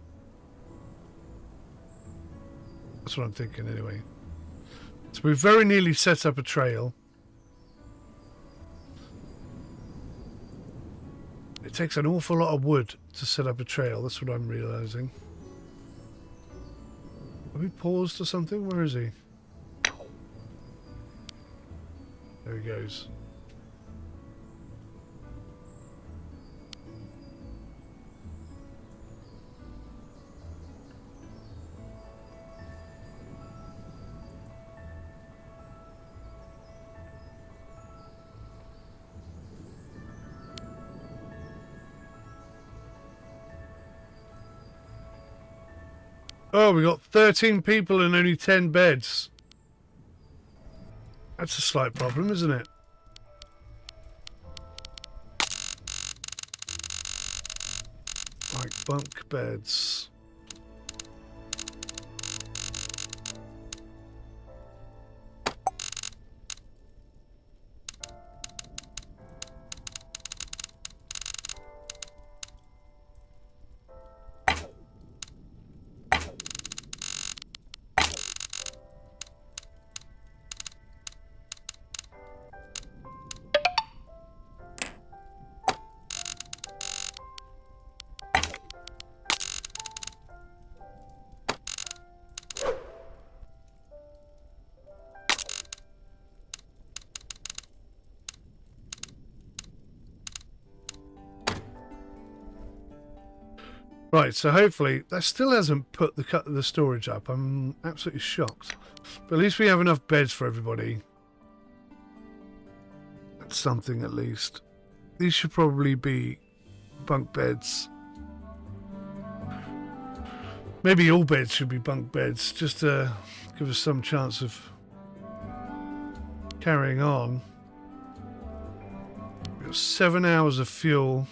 That's what I'm thinking anyway. So we've very nearly set up a trail. It takes an awful lot of wood to set up a trail. That's what I'm realizing. Have we paused or something? Where is he? There he goes. Oh, we got 13 people and only 10 beds. That's a slight problem, isn't it? Like bunk beds. Right, so hopefully that still hasn't put the storage up. I'm absolutely shocked. But at least we have enough beds for everybody. That's something at least. These should probably be bunk beds. Maybe all beds should be bunk beds, just to give us some chance of carrying on. We've got 7 hours of fuel.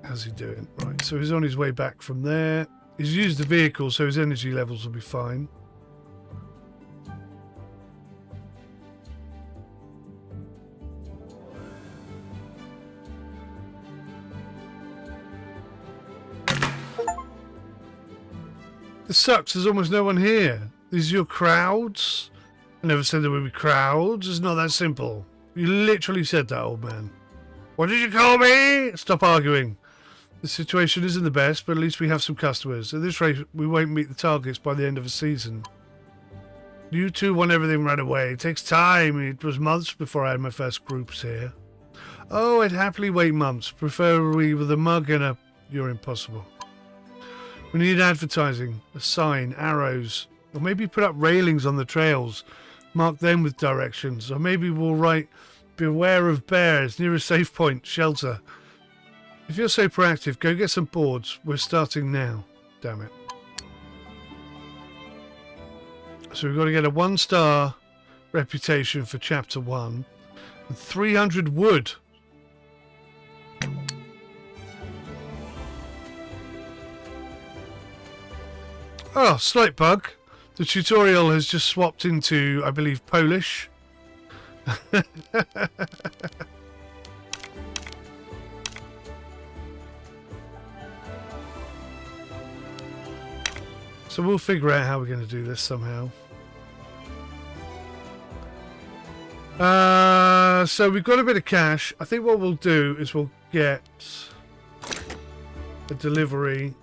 How's he doing? Right, so he's on his way back from there. He's used the vehicle, so his energy levels will be fine. This sucks, there's almost no one here. These are your crowds? I never said there would be crowds. It's not that simple. You literally said that, old man. What did you call me? Stop arguing. The situation isn't the best, but at least we have some customers. At this rate, we won't meet the targets by the end of the season. You two want everything right away. It takes time. It was months before I had my first groups here. Oh, I'd happily wait months, preferably with a mug and a... You're impossible. We need advertising, a sign, arrows, or maybe put up railings on the trails, mark them with directions, or maybe we'll write, beware of bears, near a safe point, shelter. If you're so proactive, go get some boards. We're starting now. Damn it. So we've got to get a 1-star reputation for Chapter 1 and 300 wood. Oh, slight bug. The tutorial has just swapped into, I believe, Polish. So we'll figure out how we're going to do this somehow. So we've got a bit of cash. I think what we'll do is we'll get a delivery.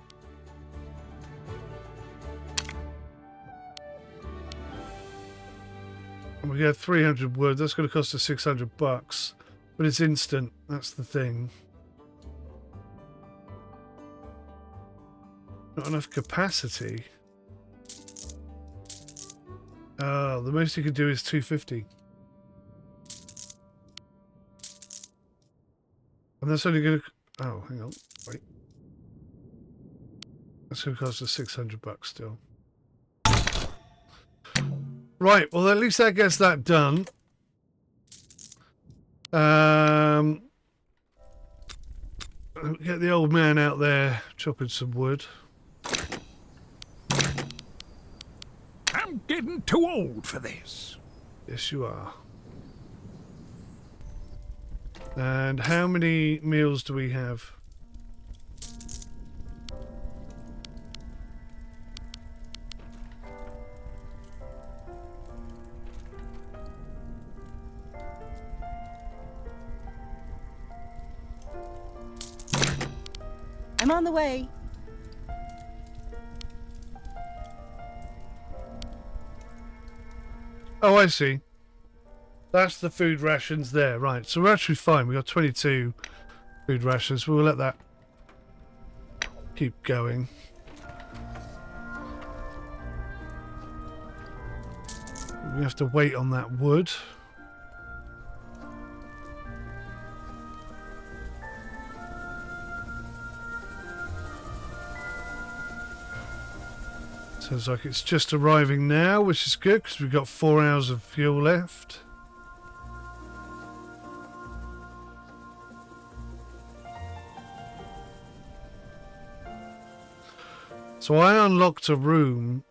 We get 300 wood. That's going to cost us 600 bucks. But it's instant. That's the thing. Not enough capacity. Oh, the most you can do is 250. And that's only going to... Oh, hang on. Wait. That's going to cost us 600 bucks still. Right, well, at least that gets that done. Get the old man out there chopping some wood.
I'm getting too old for this.
Yes, you are. And how many meals do we have?
I'm on the way.
Oh, I see. That's the food rations there. Right, so we're actually fine. We've got 22 food rations. We'll let that keep going. We have to wait on that wood. Sounds like it's just arriving now, which is good because we've got 4 hours of fuel left. So I unlocked a room,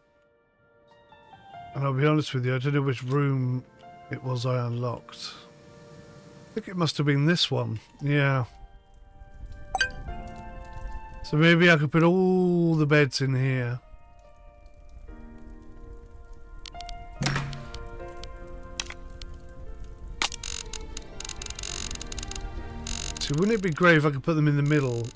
and I'll be honest with you, I don't know which room it was I unlocked. I think it must have been this one, yeah. So maybe I could put all the beds in here. So wouldn't it be great if I could put them in the middle?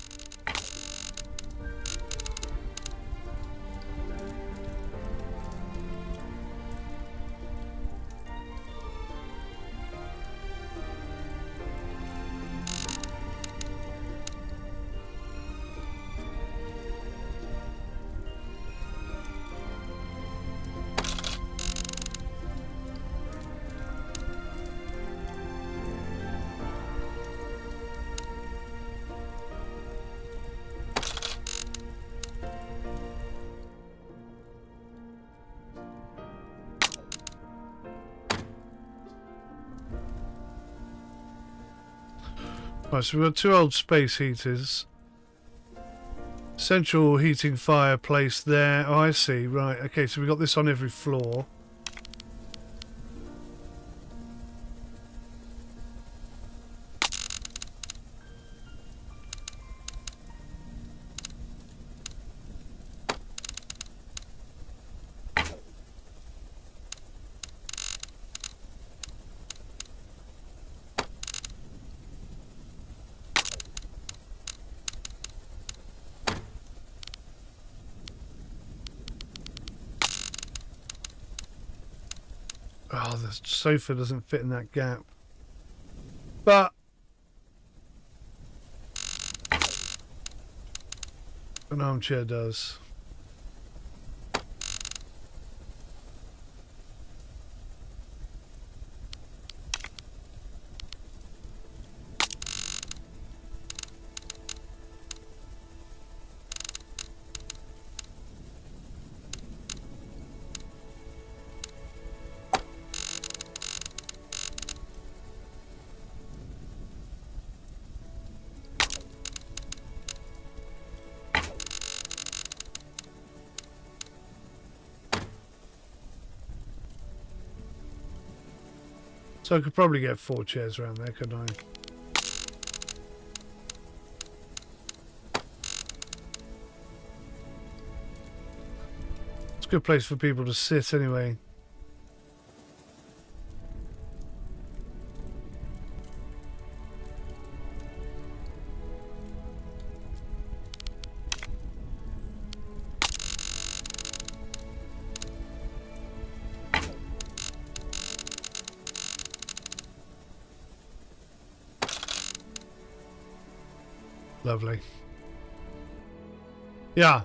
Right, so we've got 2 old space heaters. Central heating fireplace there. Oh, I see. Right, okay, so we've got this on every floor. Oh, the sofa doesn't fit in that gap. But an armchair does. So I could probably get 4 chairs around there, couldn't I? It's a good place for people to sit anyway. Lovely. Yeah.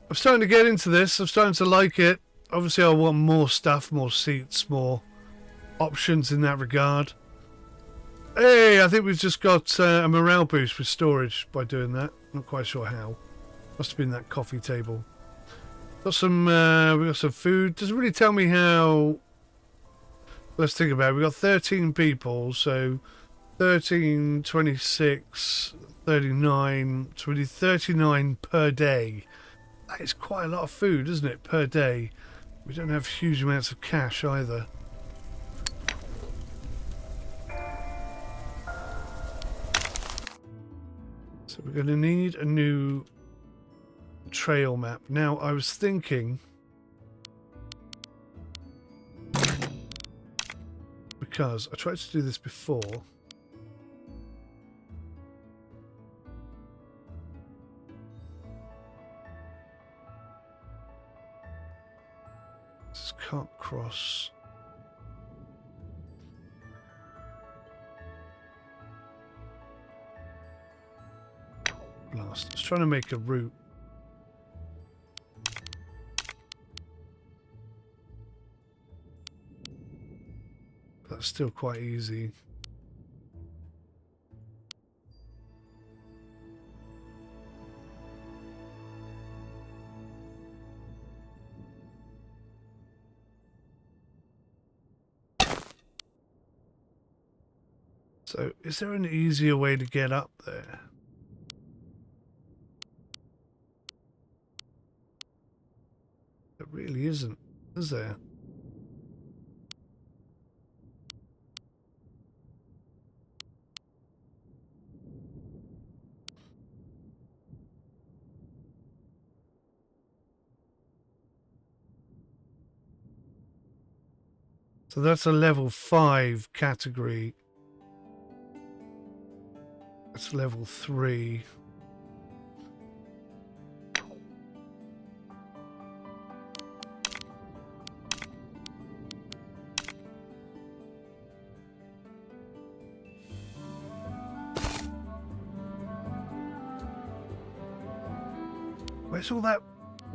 I'm starting to get into this. I'm starting to like it. Obviously, I want more stuff, more seats, more options in that regard. Hey, I think we've just got a morale boost with storage by doing that. Not quite sure how. Must have been that coffee table. Got some. We got some food. Doesn't really tell me how. Let's think about it. We got 13 people, so 13, 26, 39, 20, 39 per day. That is quite a lot of food, isn't it, per day? We don't have huge amounts of cash either. So we're going to need a new trail map. Now, I was thinking, because I tried to do this before. This can't cross. Blast. I was trying to make a route. That's still quite easy. So, is there an easier way to get up there? There really isn't, is there? So that's a level 5 category. That's level 3. Where's all that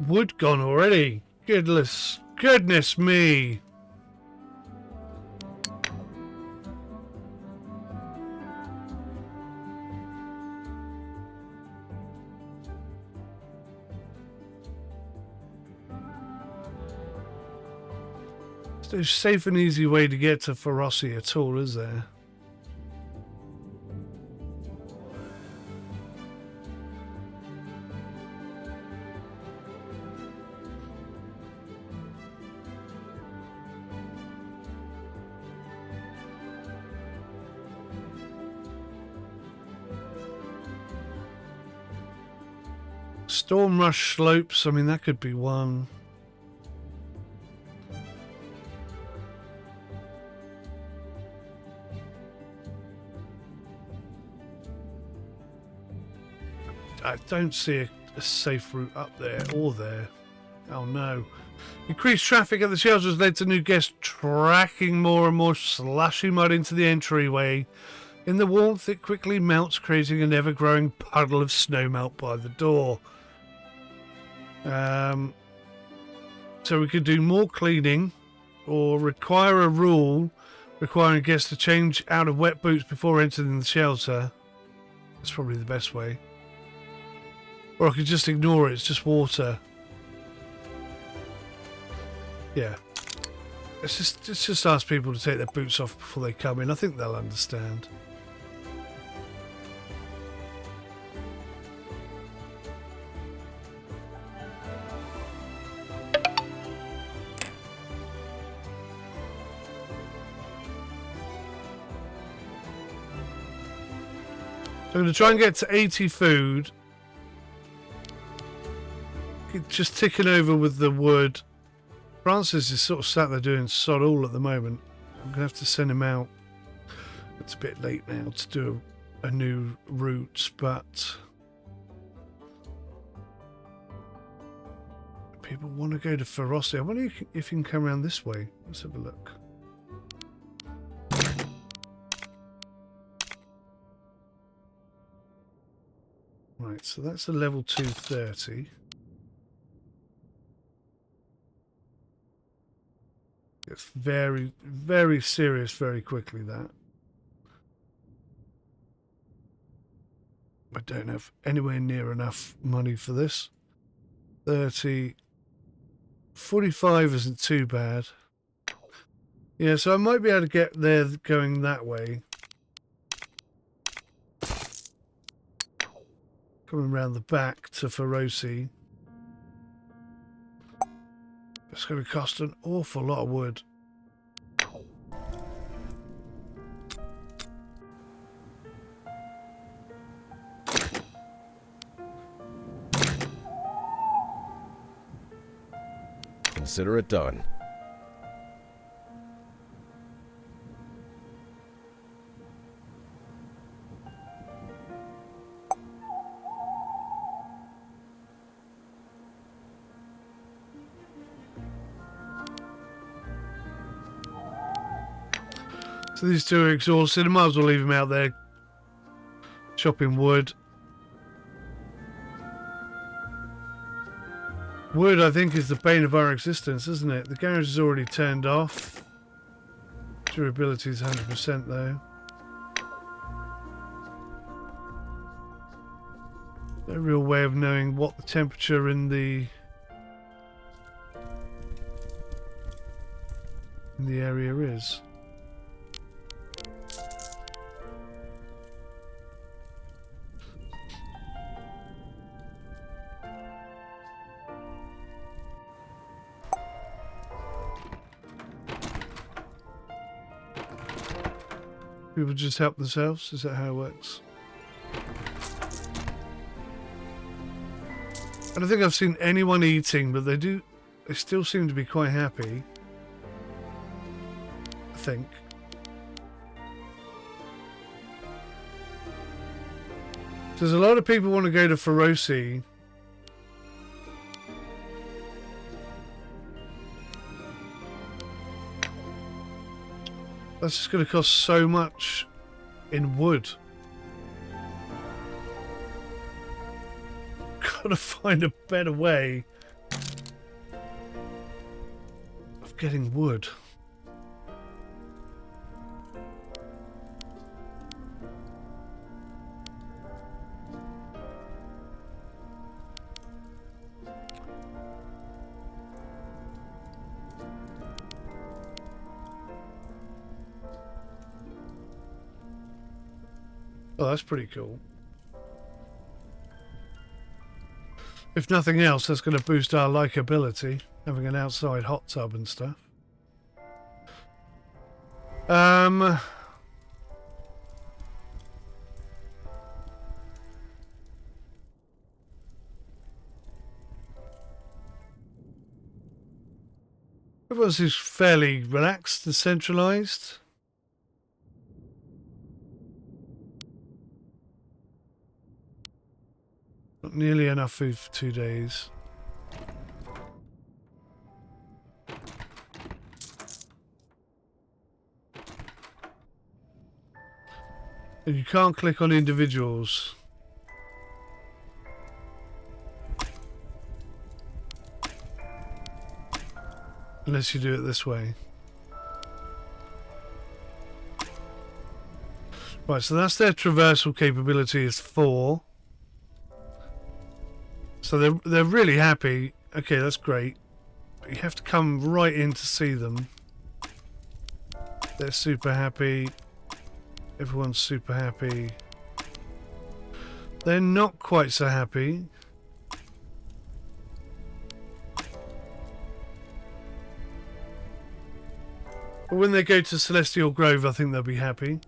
wood gone already? Goodness me. There's no safe and easy way to get to Ferocity at all, is there? Storm Rush slopes, I mean, that could be one. I don't see a safe route up there or there. Oh no. Increased traffic at the shelters led to new guests tracking more and more slushy mud into the entryway. In the warmth, it quickly melts, creating an ever-growing puddle of snowmelt by the door. So we could do more cleaning, or require a rule requiring guests to change out of wet boots before entering the shelter. That's probably the best way. Or I could just ignore it, it's just water. Yeah. Let's just ask people to take their boots off before they come in. I think they'll understand. So I'm going to try and get to 80 food. Just ticking over with the wood. Francis is sort of sat there doing sod all at the moment. I'm going to have to send him out. It's a bit late now to do a new route, but people want to go to Ferocity. I wonder if you can come around this way. Let's have a look. Right, so that's a level 230. It's very, very serious very quickly, that. I don't have anywhere near enough money for this. 30. 45 isn't too bad. Yeah, so I might be able to get there going that way. Coming around the back to Feroci. It's going to cost an awful lot of wood.
Consider it done.
So these two are exhausted. I might as well leave them out there chopping wood. Wood, I think, is the bane of our existence, isn't it? The garage is already turned off. Durability is 100% though. No real way of knowing what the temperature in the area is. People just help themselves? Is that how it works? I don't think I've seen anyone eating, but they still seem to be quite happy. I think. There's a lot of people want to go to Feroci. That's just going to cost so much in wood. Gotta find a better way of getting wood. Oh, that's pretty cool. If nothing else, that's going to boost our likability, having an outside hot tub and stuff. Everyone seems fairly relaxed and centralized. Not nearly enough food for 2 days. And you can't click on individuals. Unless you do it this way. Right, so that's their traversal capability is 4. So they're really happy. Okay, that's great. But you have to come right in to see them. They're super happy. Everyone's super happy. They're not quite so happy. But when they go to Celestial Grove, I think they'll be happy.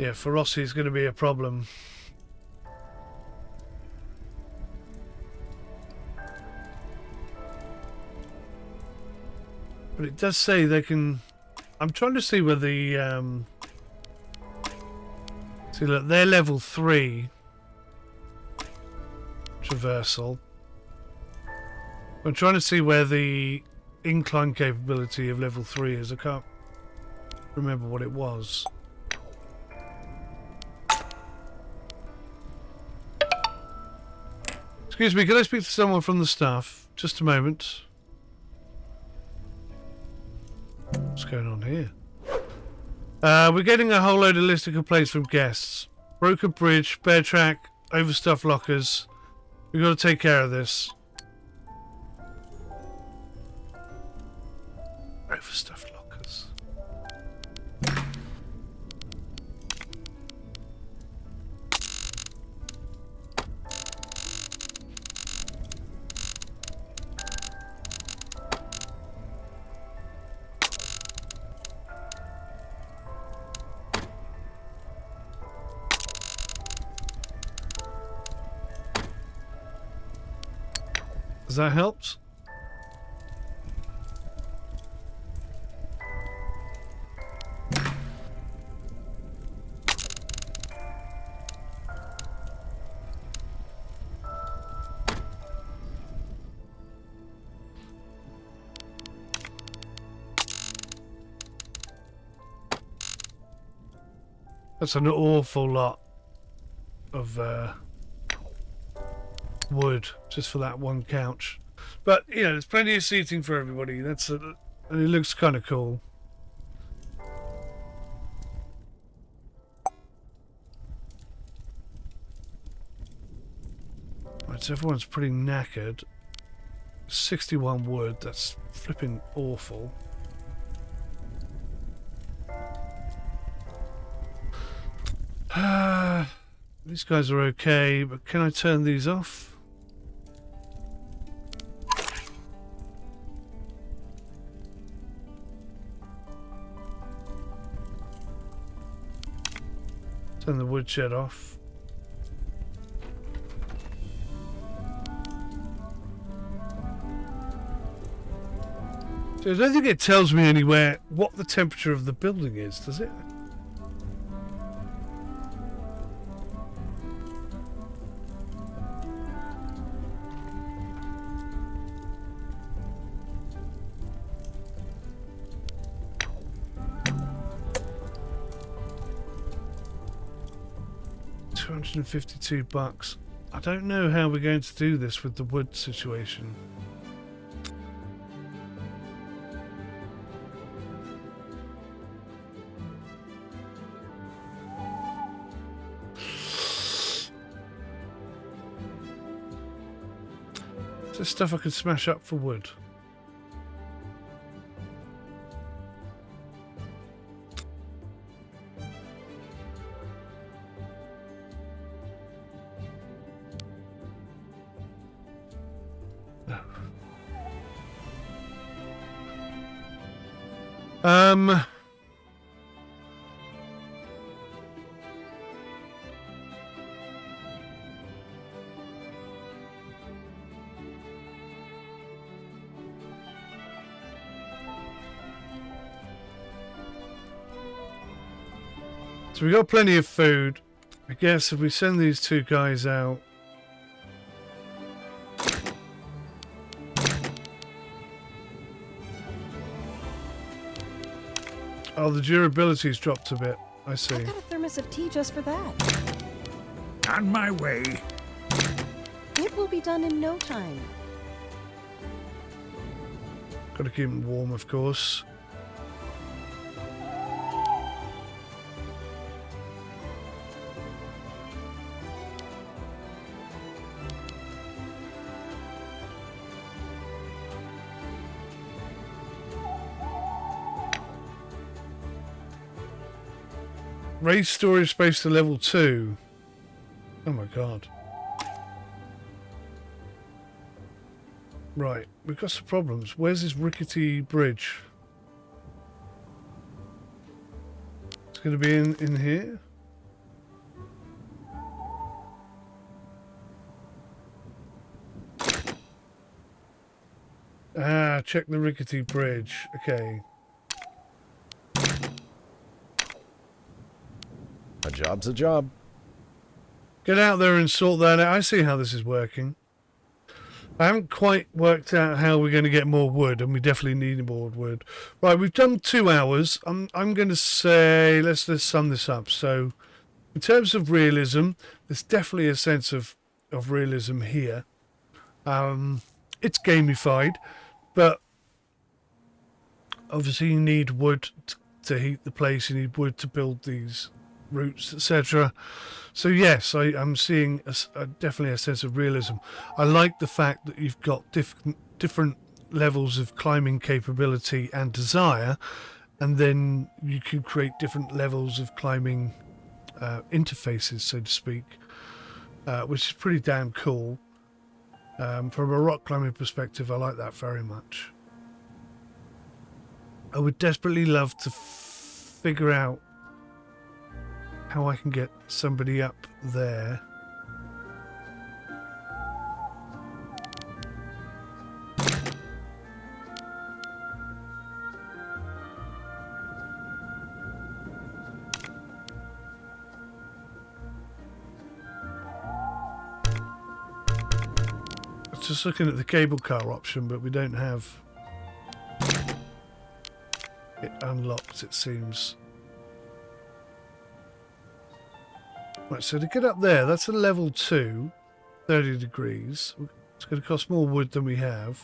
Yeah, Feroci is going to be a problem. But it does say they can... I'm trying to see where the... See, look, they're level 3 traversal. I'm trying to see where the incline capability of level 3 is. I can't remember what it was. Excuse me, can I speak to someone from the staff? Just a moment. What's going on here? We're getting a whole load of list of complaints from guests. Broken bridge, spare track, overstuffed lockers. We've got to take care of this. Overstuffed lockers. Has that helped? That's an awful lot of wood just for that one couch, but you know, there's plenty of seating for everybody. And it looks kind of cool. Right, so everyone's pretty knackered. 61 wood. That's flipping awful. These guys are okay, but can I turn these off? Turn the woodshed off. So I don't think it tells me anywhere what the temperature of the building is, does it? $252. I don't know how we're going to do this with the wood situation. Is there stuff I can smash up for wood? So we got plenty of food. I guess if we send these two guys out. Oh, the durability's dropped a bit. I see.
I got a thermos of tea just for that.
On my way.
It will be done in no time.
Got to keep them warm, of course. Raise storage space to level 2. Oh my god. Right, we've got some problems. Where's this rickety bridge? It's going to be in here. Ah, check the rickety bridge. Okay.
A job's a job.
Get out there and sort that out. I see how this is working. I haven't quite worked out how we're going to get more wood, and we definitely need more wood. Right, we've done 2 hours. I'm going to say let's sum this up. So, in terms of realism, there's definitely a sense of realism here. It's gamified, but obviously you need wood to heat the place. You need wood to build these routes, etc. So yes, I'm seeing definitely a sense of realism. I like the fact that you've got different levels of climbing capability and desire, and then you can create different levels of climbing interfaces, so to speak, which is pretty damn cool. From a rock climbing perspective, I like that very much. I would desperately love to figure out how I can get somebody up there. Just looking at the cable car option, but we don't have it unlocked, it seems. Right, so to get up there, that's a level 2, 30 degrees. It's going to cost more wood than we have.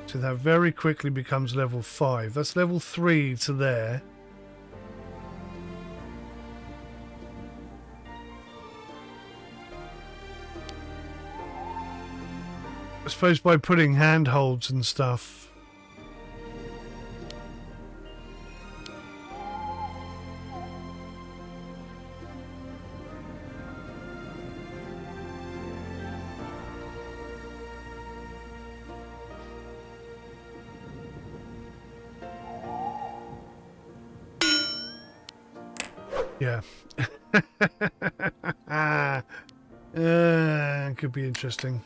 So that very quickly becomes level 5. That's level 3 to there. I suppose by putting handholds and stuff. Yeah. Could be interesting.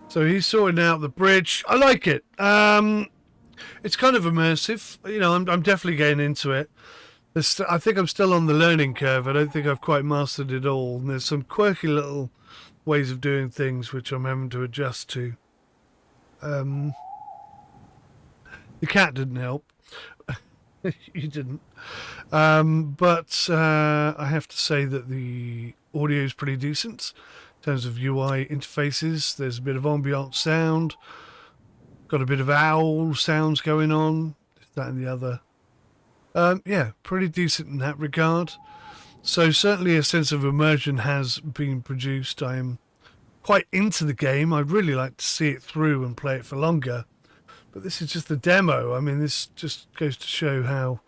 So he's sorting out the bridge. I like it. It's kind of immersive. You know, I'm definitely getting into it. I think I'm still on the learning curve. I don't think I've quite mastered it all. And there's some quirky little ways of doing things which I'm having to adjust to. The cat didn't help. You didn't. But I have to say that the audio is pretty decent. In terms of UI interfaces, there's a bit of ambient sound. Got a bit of owl sounds going on. That and the other. Yeah, pretty decent in that regard. So certainly a sense of immersion has been produced. I am quite into the game. I'd really like to see it through and play it for longer. But this is just the demo. I mean, this just goes to show how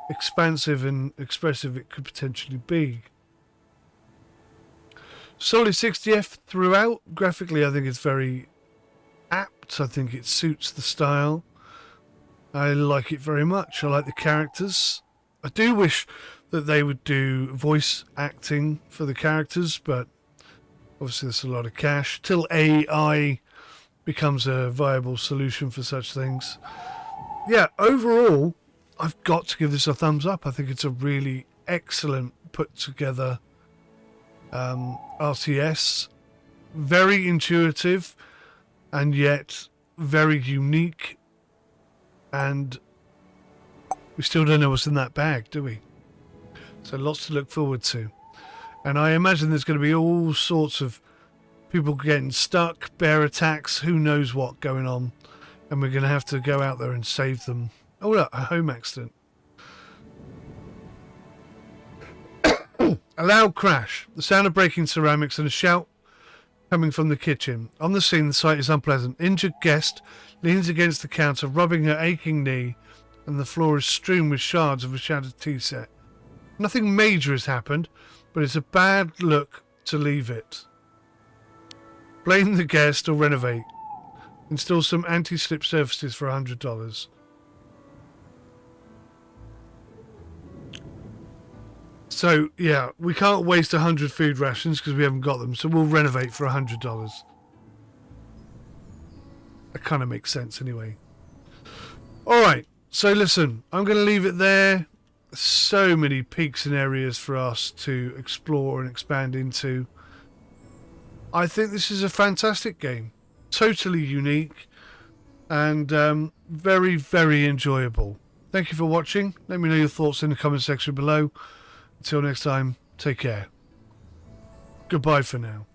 expansive and expressive it could potentially be. Solid 60F throughout. Graphically, I think it's very apt. I think it suits the style. I like it very much. I like the characters. I do wish that they would do voice acting for the characters, but obviously there's a lot of cash. Till AI becomes a viable solution for such things. Yeah, overall, I've got to give this a thumbs up. I think it's a really excellent put together RTS. Very intuitive and yet very unique. And we still don't know what's in that bag, do we? So lots to look forward to. And I imagine there's going to be all sorts of people getting stuck, bear attacks, who knows what going on. And we're going to have to go out there and save them. Oh, look, a home accident. A loud crash, the sound of breaking ceramics and a shout coming from the kitchen. On the scene, the sight is unpleasant. Injured guest leans against the counter, rubbing her aching knee, and the floor is strewn with shards of a shattered tea set. Nothing major has happened, but it's a bad look to leave it. Blame the guest or renovate. Install some anti-slip surfaces for $100. So, yeah, we can't waste 100 food rations because we haven't got them, so we'll renovate for $100. That kind of makes sense anyway. Alright, so listen, I'm going to leave it there. So many peaks and areas for us to explore and expand into. I think this is a fantastic game. Totally unique and very, very enjoyable. Thank you for watching. Let me know your thoughts in the comment section below. Until next time, take care. Goodbye for now.